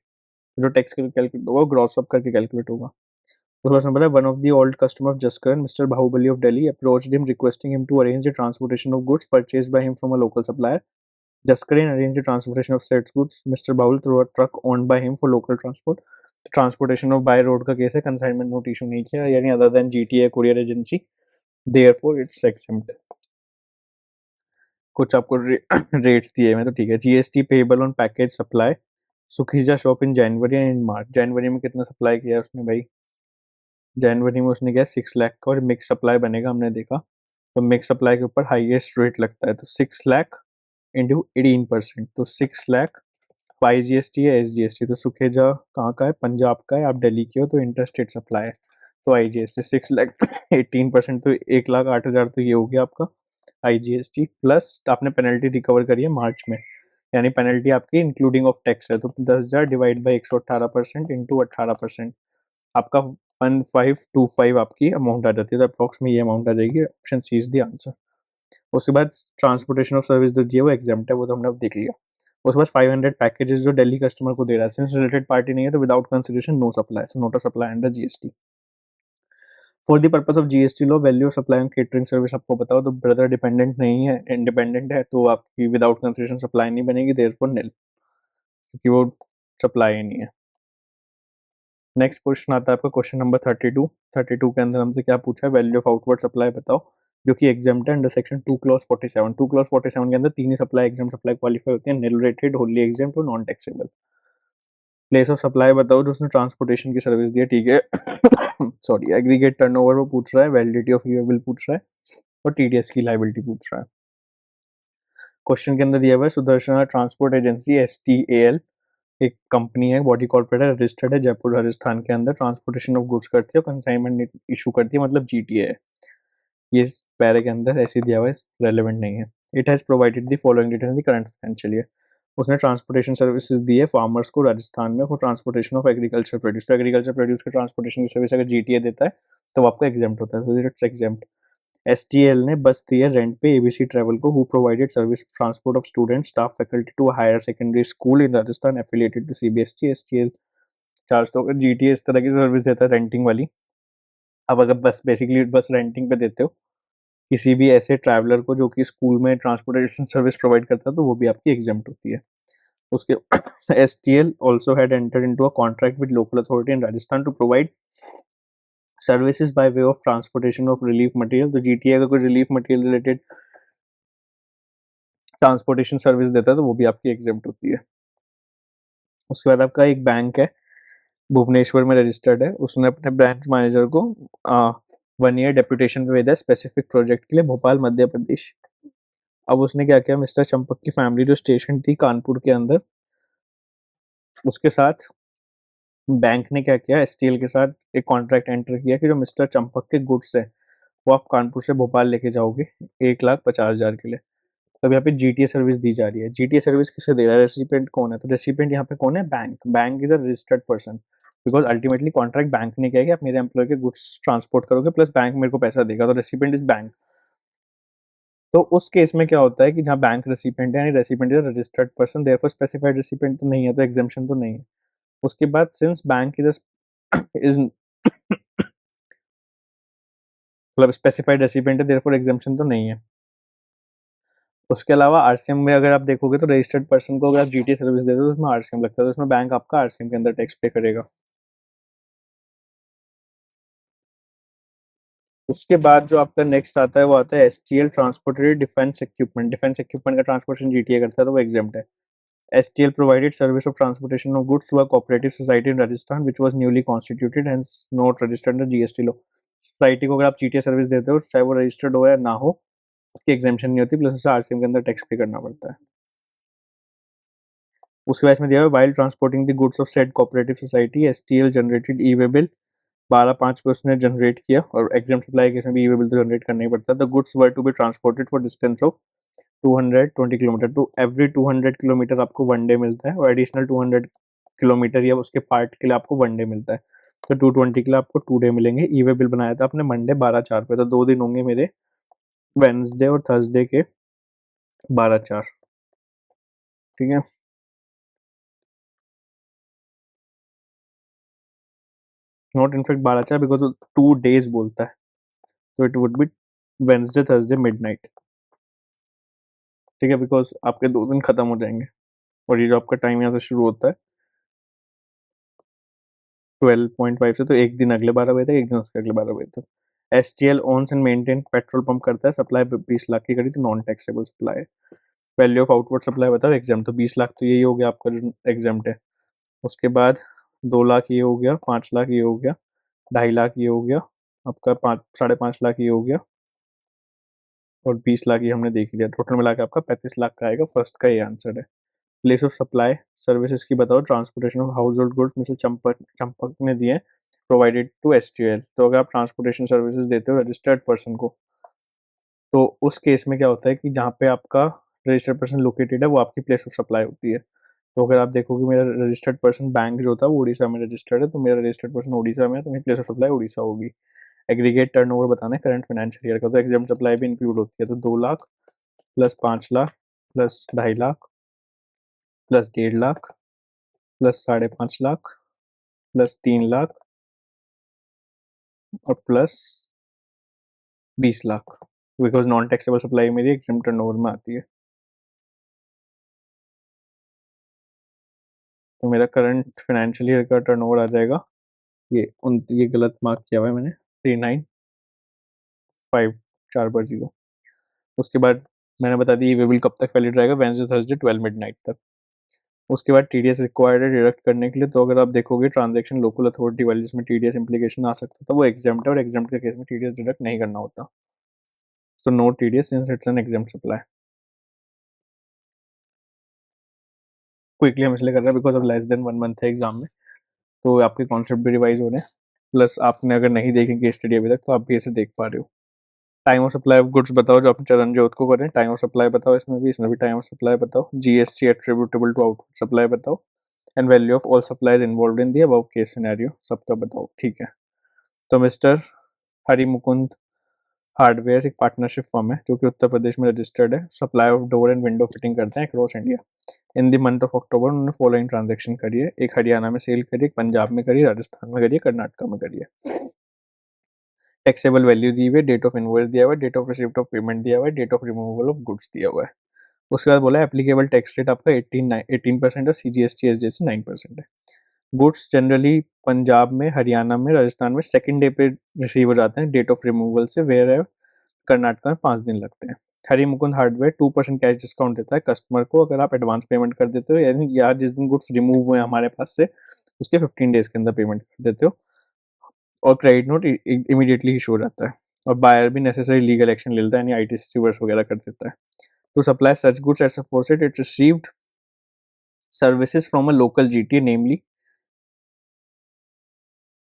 जो टैक्स कैलकुलेट होगा ग्रॉस अप करके कैलकुलेट होगा। तो फर्स्ट नंबर है, one of the old customer of Jaskaran Mr Bahubali of Delhi approached him requesting him to arrange the transportation of goods purchased by him from a local supplier. Jaskaran arranged the transportation of said goods. Mr. Baul through a truck owned by him for local transport. Transportation of by road का case है, consignment note issue नहीं किया, यानी other than GTA courier agency, therefore it's exempt. कुछ आपको rates दिए हुए हैं तो ठीक है। GST payable on package supply Sukhija shop in January and in March. जनवरी में कितना सप्लाई किया उसने भाई, जनवरी में उसने किया 6 लाख का, और मिक्स सप्लाई बनेगा हमने देखा, तो मिक्स सप्लाई के ऊपर हाईएस्ट रेट लगता है, तो 6 लाख इंटू 18%, तो 6 लाख वाई जीएसटी है एस जीएसटी, तो सुखेजा कहाँ का है, पंजाब का है, आप दिल्ली के हो तो इंटर स्टेट सप्लाई है, तो आई जीएसटी 6 लाख 18%, तो 1,08,000, तो ये हो गया आपका आई जीएसटी। प्लस आपने पेनल्टी रिकवर करी है मार्च में, यानी पेनल्टी आपकी इंक्लूडिंग ऑफ टैक्स है, तो 10,000 डिवाइड बाई 118% इंटू 18%, आपका 1525 आपकी अमाउंट आ जाती है, तो अप्रॉक्स में ये अमाउंट आ जाएगी। Option C is the answer. उसके बाद ट्रांसपोर्टेशन ऑफ सर्विस जो है वो एग्जाम्प्ट है, वो तो हमने अब देख लिया। उसके बाद 500 पैकेजेस जो दिल्ली कस्टमर को दे रहा है, सिंस रिलेटेड पार्टी नहीं है तो without consideration no supply, so not a supply under GST. For the purpose of GST law value of supply on catering service आपको बताओ, तो ब्रदर डिपेंडेंट नहीं है, इंडिपेंडेंट है, तो आपकी विदाउट कंसिडरेशन सप्लाई नहीं बनेगी, देयरफॉर निल, क्योंकि वो सप्लाई नहीं है। नेक्स्ट क्वेश्चन आता है आपका क्वेश्चन नंबर 32। 32 के अंदर हमसे क्या पूछा है, वैल्यू ऑफ आउटवर्ड सप्लाई बताओ, जो कि एग्जाम्प्ट है अंडर सेक्शन 2 क्लॉज 47। 2 क्लॉज 47 के अंदर तीन ही सप्लाई एग्जाम सप्लाई क्वालिफाई होती है, निल रेटेड, होली एग्जाम्प्ट और non taxable. Place of supply बताओ जो उसने ट्रांसपोर्टेशन की सर्विस दी है, ठीक है सॉरी, एग्रीगेट टर्नओवर वो पूछ रहा है, वैलिडिटी ऑफ यूएबल पूछ रहा है, और टीडीएस की लायबिलिटी पूछ रहा है। क्वेश्चन के अंदर दिया हुआ है सुदर्शन ट्रांसपोर्ट एजेंसी एसटीएएल एक कंपनी है, बॉडी कॉर्पोरेट है, रजिस्टर्ड है जयपुर राजस्थान के अंदर, ट्रांसपोर्टेशन ऑफ गुड्स करती है और कंसाइनमेंट इशू करती है, मतलब जीटीए है। ये पैरे के अंदर ऐसे दिया हुआ है, रेलेवेंट नहीं है। It has provided the following detail in the current financial year. उसने ट्रांसपोर्टेशन सर्विसेज दी है फार्मर्स को राजस्थान में for transportation of agriculture produce. तो एग्रीकल्चर प्रोड्यूस के ट्रांसपोर्टेशन की सर्विस अगर जीटीए देता है तो आपका एग्जाम्प्ट होता है, तो इट्स एग्जाम्प्ट। STL ने बस दी है रेंट पे ABC ट्रैवल को, who provided service transport of students staff faculty to higher secondary school in Rajasthan affiliated to CBSE। STL charge तो GTA इस तरह की सर्विस देता है रेंटिंग वाली। अब अगर बस बेसिकली बस रेंटिंग पे देते हो किसी भी ऐसे ट्रैवलर को जो कि स्कूल में ट्रांसपोर्टेशन सर्विस प्रोवाइड करता है, तो वो भी आपकी एग्जेम्प्ट होती है। उसके STL also had entered into a contract with local authority in Rajasthan to provide services by way of transportation of relief material। तो GTA का कोई relief material related transportation service देता है तो वो भी आपकी एग्जेम्प्ट होती है। उसके बाद आपका एक बैंक है भुवनेश्वर में रजिस्टर्ड है, उसने अपने ब्रांच मैनेजर को 1 ईयर डेप्यूटेशन पे भेजा स्पेसिफिक प्रोजेक्ट के लिए भोपाल मध्य प्रदेश। अब उसने क्या किया, मिस्टर चंपक की फैमिली जो स्टेशन थी कानपुर के अंदर, उसके साथ बैंक ने क्या किया, STL के साथ एक कॉन्ट्रैक्ट एंटर किया कि जो मिस्टर चंपक के गुड्स है वो आप कानपुर से भोपाल लेके जाओगे 1,50,000 के लिए। तब यहाँ पे GTA सर्विस दी जा रही है। GTA सर्विस किसे दे रहा है, रेसिपिएंट कौन है, तो रेसिपिएंट यहाँ पे कौन है, bank. Bank is a registered person because ultimately contract bank ने किया कि आप मेरे एम्प्लॉय के गुड्स ट्रांसपोर्ट करोगे प्लस बैंक मेरे को पैसा देगा, तो रेसिपिएंट इज बैंक। तो उस केस में क्या होता है कि जहाँ बैंक रेसिपिएंट है यानी recipient is a registered person, therefore specified recipient तो नहीं है, तो एग्जेम्पशन तो नहीं है। उसके बाद सिंस बैंक इज मतलब स्पेसिफाइड रेसिपिएंट है, देयरफॉर एग्जेम्पशन तो नहीं है। उसके अलावा RCM में अगर आप देखोगे तो रजिस्टर्ड पर्सन को अगर आप GTA सर्विस देते हो तो उसमें RCM लगता है, तो उसमें बैंक आपका RCM के अंदर टैक्स पे करेगा। उसके बाद जो आपका नेक्स्ट आता है वो आता है STL transported defence equipment. Defence equipment का ट्रांसपोर्टेशन GTA करता है तो वो एग्जेम्प्ट है। STL provided service of transportation of goods to a cooperative society in Rajasthan which was newly constituted hence not registered under GST law। Society को अगर आप GTA service देते हो चाहे वो रजिस्टर्ड हो या ना हो, उसकी एग्जेम्पशन नहीं होती, प्लस उसे RCM के अंदर टैक्स पे करना पड़ता है। उसके बाद में दिया हुआ while transporting the goods of said cooperative society STL generated e-way bill 12/5 पे उसने जनरेट किया, और एग्जाम सप्लाई केस में भी ई-वे बिल तो जनरेट करना ही पड़ता है। The goods were to be transported for distance of 220 kilometre, to every 200 kilometre आपको 1 डे मिलता है, और एडिशनल 200 किलोमीटर या उसके पार्ट के लिए आपको 1 डे मिलता है। तो 220 के लिए आपको 2 डे मिलेंगे। ई-वे बिल बनाया था आपने मंडे 12/4 पे, तो 2 दिन होंगे मेरे वेंसडे और थर्सडे के 12/4, ठीक है। नॉट इनफेक्ट 12/4 बिकॉज 2 डेज बोलता है, तो it would be Wednesday Thursday midnight, ठीक है, बिकॉज आपके 2 दिन खत्म हो जाएंगे, और ये जो आपका टाइम यहाँ से शुरू होता है 12.5 से, तो एक दिन अगले 12 बजे तक, एक दिन उसके अगले 12 बजे तक। STL owns and maintain petrol pump करता है, सप्लाई 20 लाख की करी तो नॉन टैक्सेबल सप्लाई है। वैल्यू ऑफ आउटवर्ड सप्लाई बताओ एग्जाम, तो 20 लाख तो यही हो गया आपका जो एग्जाम्ट है। उसके बाद 2 लाख ये हो गया, 5 लाख ये हो गया, 2.5 लाख ये हो गया, आपका 5-5.5 लाख ये हो गया, और 20 लाख ये हमने देख लिया, टोटल मिला के आपका 35 लाख का आएगा। फर्स्ट का ये आंसर है। प्लेस ऑफ सप्लाई सर्विसेज की बताओ, transportation of house hold goods mister Champak ने दिए प्रोवाइडेड टू STL। तो अगर आप ट्रांसपोर्टेशन सर्विसेज देते हो रजिस्टर्ड पर्सन को, तो उस केस में क्या होता है कि जहाँ पे आपका रजिस्टर्ड पर्सन लोकेटेड है वो आपकी प्लेस ऑफ सप्लाई होती है। तो अगर आप देखोगे मेरा रजिस्टर्ड पर्सन बैंक जो था वो उड़ीसा में रजिस्टर्ड है, तो मेरा रजिस्टर्ड पर्सन उड़ीसा में है, तो मेरी प्लेस ऑफ सप्लाई उड़ीसा होगी। एग्रीगेट टर्नओवर बताना है करंट फाइनेंशियल ईयर का, तो एग्जाम सप्लाई भी इंक्लूड होती है, तो 2 lakh plus 5 lakh plus 2.5 lakh plus 1.5 lakh plus 5.5 lakh plus 3 lakh और plus 20 lakh, because non taxable supply मेरी एग्जाम टर्नओवर में आती है। तो मेरा करंट फाइनेंशियल ईयर का टर्नओवर आ जाएगा, ये गलत मार्क किया हुआ है मैंने, 3954/0। उसके बाद मैंने बता दी ये बिल कब तक वैलिड रहेगा, वेडनेसडे थर्सडे 12 मिडनाइट तक। उसके बाद TDS रिक्वायर्ड है डिडक्ट करने के लिए, तो अगर आप देखोगे ट्रांजैक्शन लोकल अथॉरिटी वाली जिसमें TDS इम्प्लीकेशन आ सकता था वो एग्जाम्प्ट है, और एग्जाम्प्ट के केस में TDS डिडक्ट नहीं करना होता। So no TDS since it's an exempt supply. Quickly हम इसलिए कर रहे हैं बिकॉज अब लेस देन 1 मंथ है एग्जाम में, तो आपके कॉन्सेप्ट भी रिवाइज हो रहे हैं, प्लस आपने अगर नहीं देखे केस स्टडी अभी तक तो आप भी इसे देख पा रहे हो। Time of supply of goods बताओ, जो आपने चरणजोत को करें, टाइम ऑफ सप्लाई बताओ, इसमें भी टाइम ऑफ सप्लाई बताओ, GST attributable to output supply बताओ, and value of all supplies involved in the above case scenario सबका बताओ, ठीक है। तो मिस्टर हरि मुकुंद हार्डवेयर एक पार्टनरशिप फर्म है जो कि उत्तर प्रदेश में रजिस्टर्ड है, supply of door and window fitting करते हैं across India. In the month of October उन्होंने फॉलोइंग ट्रांजेक्शन करी है, एक हरियाणा में सेल करी है, एक पंजाब में करी है, राजस्थान में करी है, कर्नाटका में करी है। टैक्सेबल वैल्यू दी हुई है, डेट ऑफ इनवॉइस दिया हुआ है, date of receipt of payment दिया हुआ है, date of removal of goods दिया हुआ है। उसके बाद बोला एप्लीकेबल टैक्स रेट आपका 18% और CGST SGST 9% है। गुड्स जनरली पंजाब में, हरियाणा में, राजस्थान में सेकंड डे पे रिसीव हो जाते हैं डेट ऑफ रिमूवल से, वेयर कर्नाटका में 5 दिन लगते हैं। हरी मुकुंद हार्डवेयर 2% कैश डिस्काउंट देता है कस्टमर को अगर आप एडवांस पेमेंट कर देते हो, यानी यार जिस दिन गुड्स रिमूव हुए हमारे पास से उसके 15 डेज के अंदर पेमेंट कर देते हो, और क्रेडिट नोट इमीडिएटली इशू हो जाता है। और बायर भी नेसेसरी लीगल एक्शन ले लेता है, यानी ITC रिवर्स वगैरह कर देता है। To supply such goods as aforesaid it received services from a local GTA, namely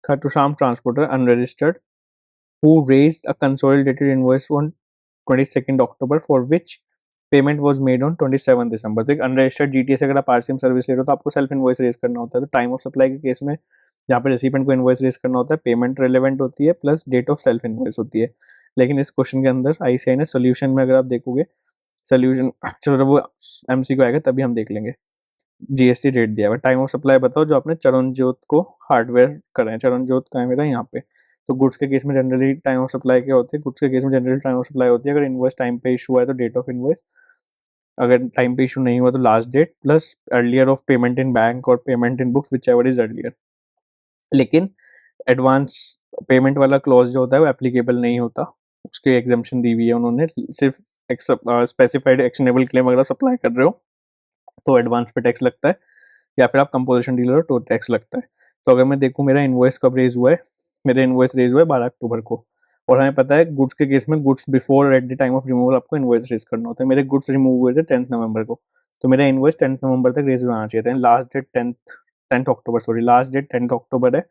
Khatusam Transporter Unregistered, who raised a consolidated invoice on 22nd October for which payment was made on 27 दिसंबर। तो एक unregistered GTA से अगर आप RCM service ले रहे हो तो आपको सेल्फ इनवॉइस रेज करना होता है। तो टाइम ऑफ सप्लाई के केस में जहाँ पे रेसिपेंट को इनवॉइस रेज करना होता है, पेमेंट रिलेवेंट होती है plus date of self invoice होती है। लेकिन इस क्वेश्चन के अंदर ICAI ने सोल्यूशन में अगर आप देखोगे, सोल्यूशन चलो जब वो MCQ आएगा तभी हम देख लेंगे। GST रेट दिया हुआ है। टाइम ऑफ सप्लाई बताओ जो आपने चरणजोत को हार्डवेयर करा है। चरणजोत का है मेरा यहाँ पे। तो गुड्स के केस में जनरली टाइम ऑफ सप्लाई क्या होती है? गुड्स के केस में जनरली टाइम ऑफ सप्लाई होती है अगर इनवॉइस टाइम पे इशू हुआ है तो डेट ऑफ इनवॉइस, अगर टाइम पे इशू नहीं हुआ तो last date, plus earlier of payment in bank और payment in books whichever is earlier. लेकिन एडवांस पेमेंट वाला क्लॉज जो होता है वो एप्लीकेबल नहीं होता, उसकी एग्जाम्पशन दी हुई है उन्होंने। सिर्फ स्पेसिफाइड एक्शनेबल क्लेम अगर सप्लाई कर रहे हो तो एडवांस पे टैक्स लगता है, या फिर आप कंपोजिशन डीलर हो तो टैक्स लगता है। तो अगर मैं देखूँ मेरा इनवॉइस कब रेज हुआ है, मेरा इनवॉइस रेज हुआ है 12 अक्टूबर को, और हमें पता है गुड्स के केस में goods before at the time of removal आपको इनवॉइस रेज करना होता है। मेरे गुड्स रिमूव हुए थे 10 नवंबर को, तो मेरा इनवॉइस 10 नवंबर तक रेज होना चाहिए था। लास्ट डेट 10 अक्टूबर, सॉरी लास्ट डेट 10 अक्टूबर है,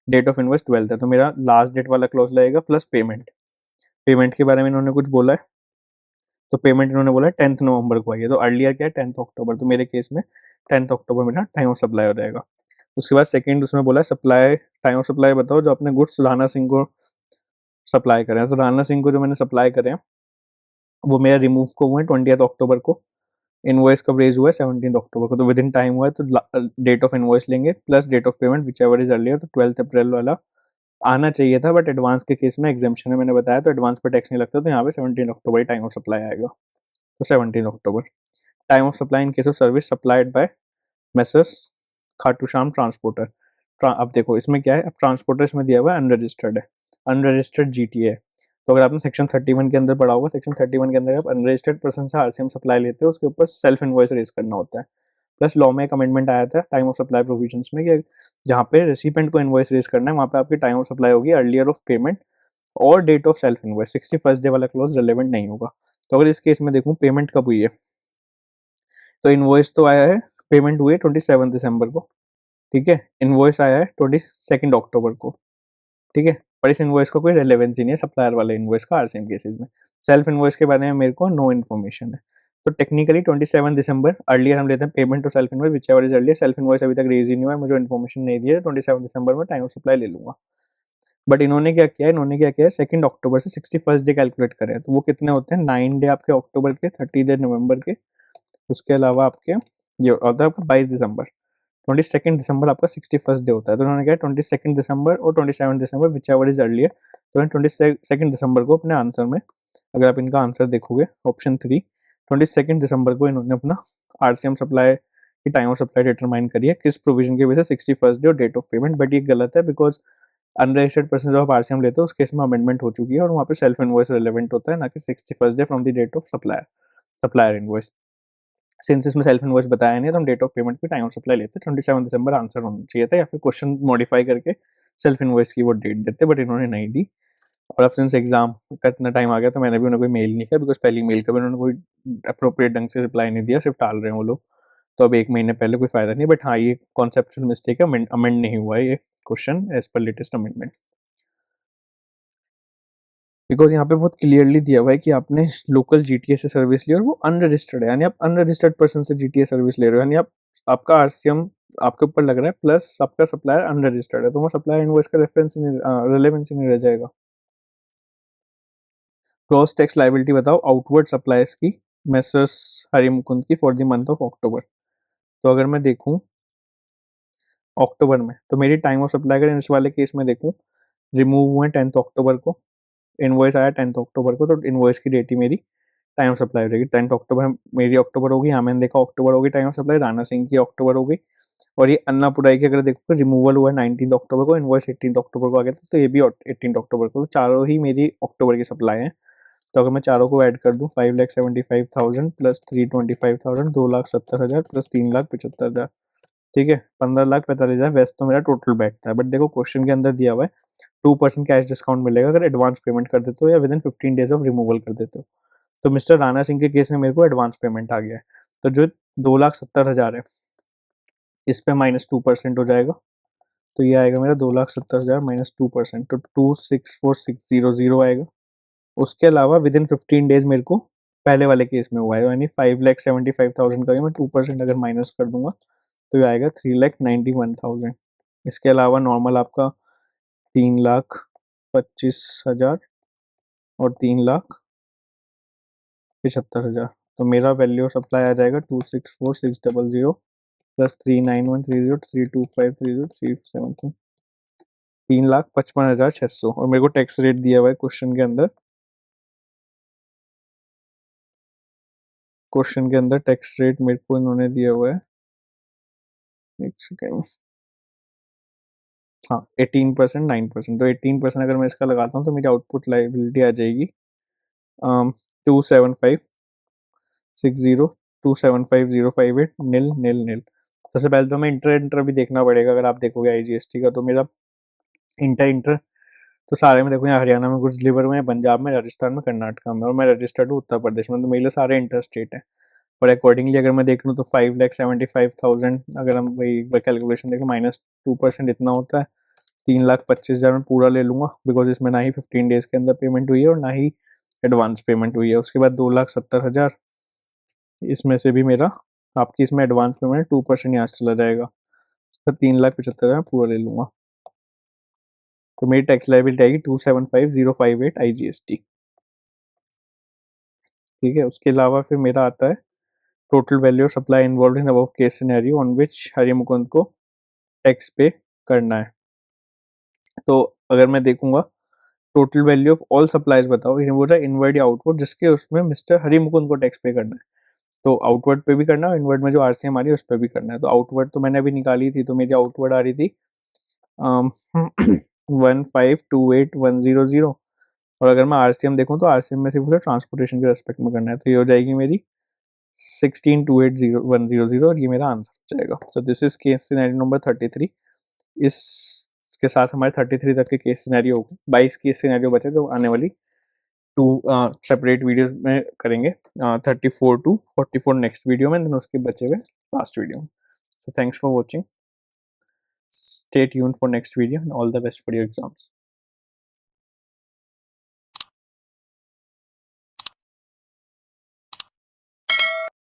डेट ऑफ इनवॉइस 12 है, तो मेरा लास्ट डेट वाला क्लॉज लगेगा प्लस पेमेंट। पेमेंट के बारे में इन्होंने कुछ बोला है, तो पेमेंट इन्होंने बोला है 10 नवंबर को आई है, तो अर्लियर क्या है 10 अक्टूबर, तो मेरे केस में 10 अक्टूबर मेरा टाइम ऑफ सप्लाई हो जाएगा। उसके बाद सेकंड उसमें बोला सप्लाई, टाइम ऑफ सप्लाई बताओ जो अपने गुड्स राणा सिंह को सप्लाई करें। तो राणा सिंह को जो मैंने सप्लाई करे वो मेरा रिमूव को हुए 20 अक्टूबर को, इनवॉइस कब रेज हुआ है 17 अक्टूबर को, तो विद इन टाइम हुआ है, तो डेट ऑफ इनवॉइस लेंगे plus date of payment whichever is earlier, तो 12 अप्रैल वाला आना चाहिए था, बट एडवांस के केस में एग्जाम्पशन है मैंने बताया, तो एडवांस पर टैक्स नहीं लगता, तो यहाँ पे 17 अक्टूबर ही टाइम ऑफ सप्लाई आएगा, तो 17 October. Time of supply in case of service supplied by messrs Khatushyam transporter. अब देखो इसमें क्या है, अब ट्रांसपोर्टर इसमें दिया हुआ है अनरजिस्टर्ड है, अनरजिस्टर्ड GTA है। तो अगर आपने सेक्शन 31 के अंदर पढ़ा होगा, सेक्शन 31 के अंदर आप अनरजिस्टर्ड पर्सन से RCM सप्लाई लेते हो, उसके ऊपर सेल्फ इनवॉइस रेज करना होता है। प्लस लॉ में एक अमेंडमेंट आया था टाइम ऑफ सप्लाई प्रोविजंस में कि जहाँ पे रेसिपेंट को इनवॉइस रेज करना है वहाँ पे आपकी टाइम ऑफ सप्लाई होगी अर्लियर ऑफ पेमेंट और date of self invoice. 61st day वाला क्लॉज रिलेवेंट नहीं होगा। तो अगर इस केस में देखूँ पेमेंट कब हुई है, तो इनवॉइस तो आया है, पेमेंट हुई है 27 दिसंबर को, ठीक है। इनवॉइस आया है 22 अक्टूबर को, ठीक है। पर इस इनवॉइस का कोई रेलेवेंसी नहीं है सप्लायर वाले इनवॉइस का RCM केसेस में। सेल्फ इनवॉइस के बारे में मेरे को नो इन्फॉर्मेशन है, तो टेक्निकली 27 दिसंबर अर्लियर हम लेते हैं payment to self invoice whichever is earlier. Self invoice अभी तक रेज ही नहीं हुआ है, मुझे इन्फॉर्मेशन नहीं दी है, 27 दिसंबर में टाइम ऑफ सप्लाई ले लूंगा। बट इन्होंने क्या किया है, इन्होंने क्या किया है 2 अक्टूबर से 61st डे कैलकुलेट करे हैं, तो वो कितने होते हैं 9 डे आपके अक्टूबर के, 30 डे नवंबर के, उसके अलावा आपके ये होता है आपका 22 दिसंबर, 22 दिसंबर आपका 61st डे होता है। तो उन्होंने कहा 22 दिसंबर और 27 दिसंबर विच एवर इज अर्लियर, तो 22 दिसंबर को अपने आंसर में, अगर आप इनका आंसर देखोगे ऑप्शन 3, 22 दिसंबर को इन्होंने अपना RCM सप्लाई की टाइम ऑफ सप्लाई डिटरमाइन करी है किस प्रोविजन की वजह से 61st डे और डेट ऑफ पेमेंट। बट ये गलत है बिकॉज अनरजिस्टर्ड पर्सन जब आप RCM लेते हो उस केस में अमेंडमेंट हो चुकी है और वहाँ पे सेल्फ इनवॉइस रिलेवेंट होता है, ना कि 61st day from the date of supplier invoice. Since इसमें सेल्फ इनवॉइस बताया नहीं तो हम डेट ऑफ पेमेंट की टाइम ऑफ सप्लाई लेते, 27 दिसंबर आंसर होना चाहिए था, या फिर क्वेश्चन मॉडिफाई करके सेल्फ इनवॉइस की वो डेट देते, बट इन्होंने नहीं दी। और अब सिंस एग्जाम का इतना टाइम आ गया तो मैंने भी उन्हें कोई मेल नहीं किया, बिकॉज पहली मेल का भी उन्होंने कोई अप्रोप्रिएट ढंग से रिप्लाई नहीं दिया, सिर्फ टाल रहे हैं वो लोग। तो अब 1 महीने पहले कोई फायदा नहीं, बट हाँ ये कॉन्सेप्चुअल मिस्टेक है, अमेंड नहीं हुआ है ये क्वेश्चन एज पर लेटेस्ट अमेंडमेंट, बिकॉज यहाँ पे बहुत क्लियरली दिया हुआ है कि आपने लोकल GTA से सर्विस ली और वो अनरजिस्टर्ड है, यानी आप अनरजिस्टर्ड पर्सन से GTA सर्विस ले रहे हो, यानी आप आपका RCM आपके ऊपर लग रहा है प्लस आपका सप्लायर अनरजिस्टर्ड है, तो वो सप्लायर इनवॉइस का रेफरेंस नहीं, रिलेवेंस नहीं रह जाएगा। ग्रॉस टैक्स लाइबिलिटी बताओ आउटवर्ड सप्लाईज की मेसर्स हरि मुकुंद की फॉर द मंथ ऑफ अक्टूबर। तो अगर मैं देखूं अक्टूबर में, तो मेरी टाइम ऑफ सप्लाई अगर इस वाले केस में देखूं, रिमूव हुए 10th अक्टूबर को, इनवॉइस आया 10th अक्टूबर को, तो इनवॉइस की डेट ही मेरी टाइम ऑफ सप्लाई हो जाएगी। 10th अक्टूबर मेरी अक्टूबर होगी, यहाँ मैंने देखा अक्टूबर होगी time of supply, Rana Singh की अक्टूबर होगी, और ये अन्नापुराई की अगर देखो रिमूवल हुआ 19th अक्टूबर को, इनवॉइस 18th अक्टूबर को आ गया था, तो ये भी 18th अक्टूबर को, तो चारों ही मेरी अक्टूबर की सप्लाई है। तो अगर मैं चारों को ऐड कर दूं 5,75,000 प्लस 325,000 2,70,000 प्लस 3,75,000, ठीक है 15,45,000 वैसे तो मेरा टोटल बैठता है। बट देखो क्वेश्चन के अंदर दिया हुआ है 2% कैश डिस्काउंट मिलेगा अगर एडवांस पेमेंट कर देते हो या with in 15 days of removal कर देते हो। तो मिस्टर राणा सिंह के केस में मेरे को एडवांस पेमेंट आ गया है, तो जो 2,70,000 है इस पे -2% हो जाएगा, तो ये आएगा मेरा 2,70,000 -2%, तो 264,600 आएगा। उसके अलावा विद इन 15 डेज मेरे को पहले वाले केस में हुआ है, यानी 5,75,000 का मैं 2% अगर माइनस कर दूंगा तो ये आएगा 3,91,000। इसके अलावा नॉर्मल आपका 3,25,000 और 3,75,000, तो मेरा वैल्यू सप्लाई आ जाएगा 264,600 प्लस 391,30 325,30 372 3,55,600, और मेरे को टैक्स रेट दिया हुआ है क्वेश्चन के अंदर, टैक्स रेट मेरे को इन्होंने दिया हुआ है, एक सेकेंड, हाँ 18% 9%, तो 18% अगर मैं इसका लगाता हूँ तो मेरी आउटपुट लाइबिलिटी आ जाएगी 275,60 275,058 सबसे पहले तो मैं इंटर भी देखना पड़ेगा। अगर आप देखोगे IGST का, तो मेरा इंटर तो सारे में देखो, यहाँ हरियाणा में कुछ डिलीवर हुए हैं, पंजाब में, राजस्थान में, कर्नाटका में, और मैं रजिस्टर्ड हूँ उत्तर प्रदेश में, तो मेरे लिए सारे इंटर स्टेट है। और अकॉर्डिंगली अगर मैं देख लूँ तो 5,75,000 अगर हम वही कैलकुलेशन देखें -2% इतना होता है, 3,25,000 में पूरा ले लूँगा, बिकॉज इसमें ना ही 15 डेज के अंदर पेमेंट हुई है और ना ही एडवांस पेमेंट हुई है। उसके बाद 2,70,000, इसमें से भी मेरा आपकी इसमें एडवांस पेमेंट 2% यहाँ से चला जाएगा, तो 3,75,000 पूरा ले लूँगा, तो मेरी टैक्स लायबिलिटी आएगी 275,058 IGST। ठीक है, उसके अलावा फिर मेरा आता है total value of supply involve in above case scenario on which Hari Mukund को टैक्स पे करना है। तो अगर मैं देखूंगा total value of all supplies बताओ, ये बोल रहा है इनवर्ड या आउटवर्ड, जिसके उसमें मिस्टर हरि मुकुंद को टैक्स पे करना है। तो आउटवर्ड पे भी करना है, इनवर्ड में जो RCM आ रही है उस पर भी करना है। तो आउटवर्ड तो मैंने अभी निकाली थी, तो मेरी आउटवर्ड आ रही थी 1,528,100, और अगर मैं RCM देखूँ तो RCM में सिर्फ ट्रांसपोर्टेशन के रेस्पेक्ट में करना है, तो ये हो जाएगी मेरी 16,28,100, और ये मेरा आंसर हो जाएगा। So this is case scenario number 33। इसके साथ हमारे 33 तक के केस सिनेरियो हो गए, 22 केस सिनेरियो बचे जो आने वाली 2 सेपरेट वीडियोस में करेंगे, 34 to 44 नेक्स्ट वीडियो में, देन उसके बचे हुए लास्ट वीडियो में। So thanks for watching, stay tuned for next video and all the best for your exams.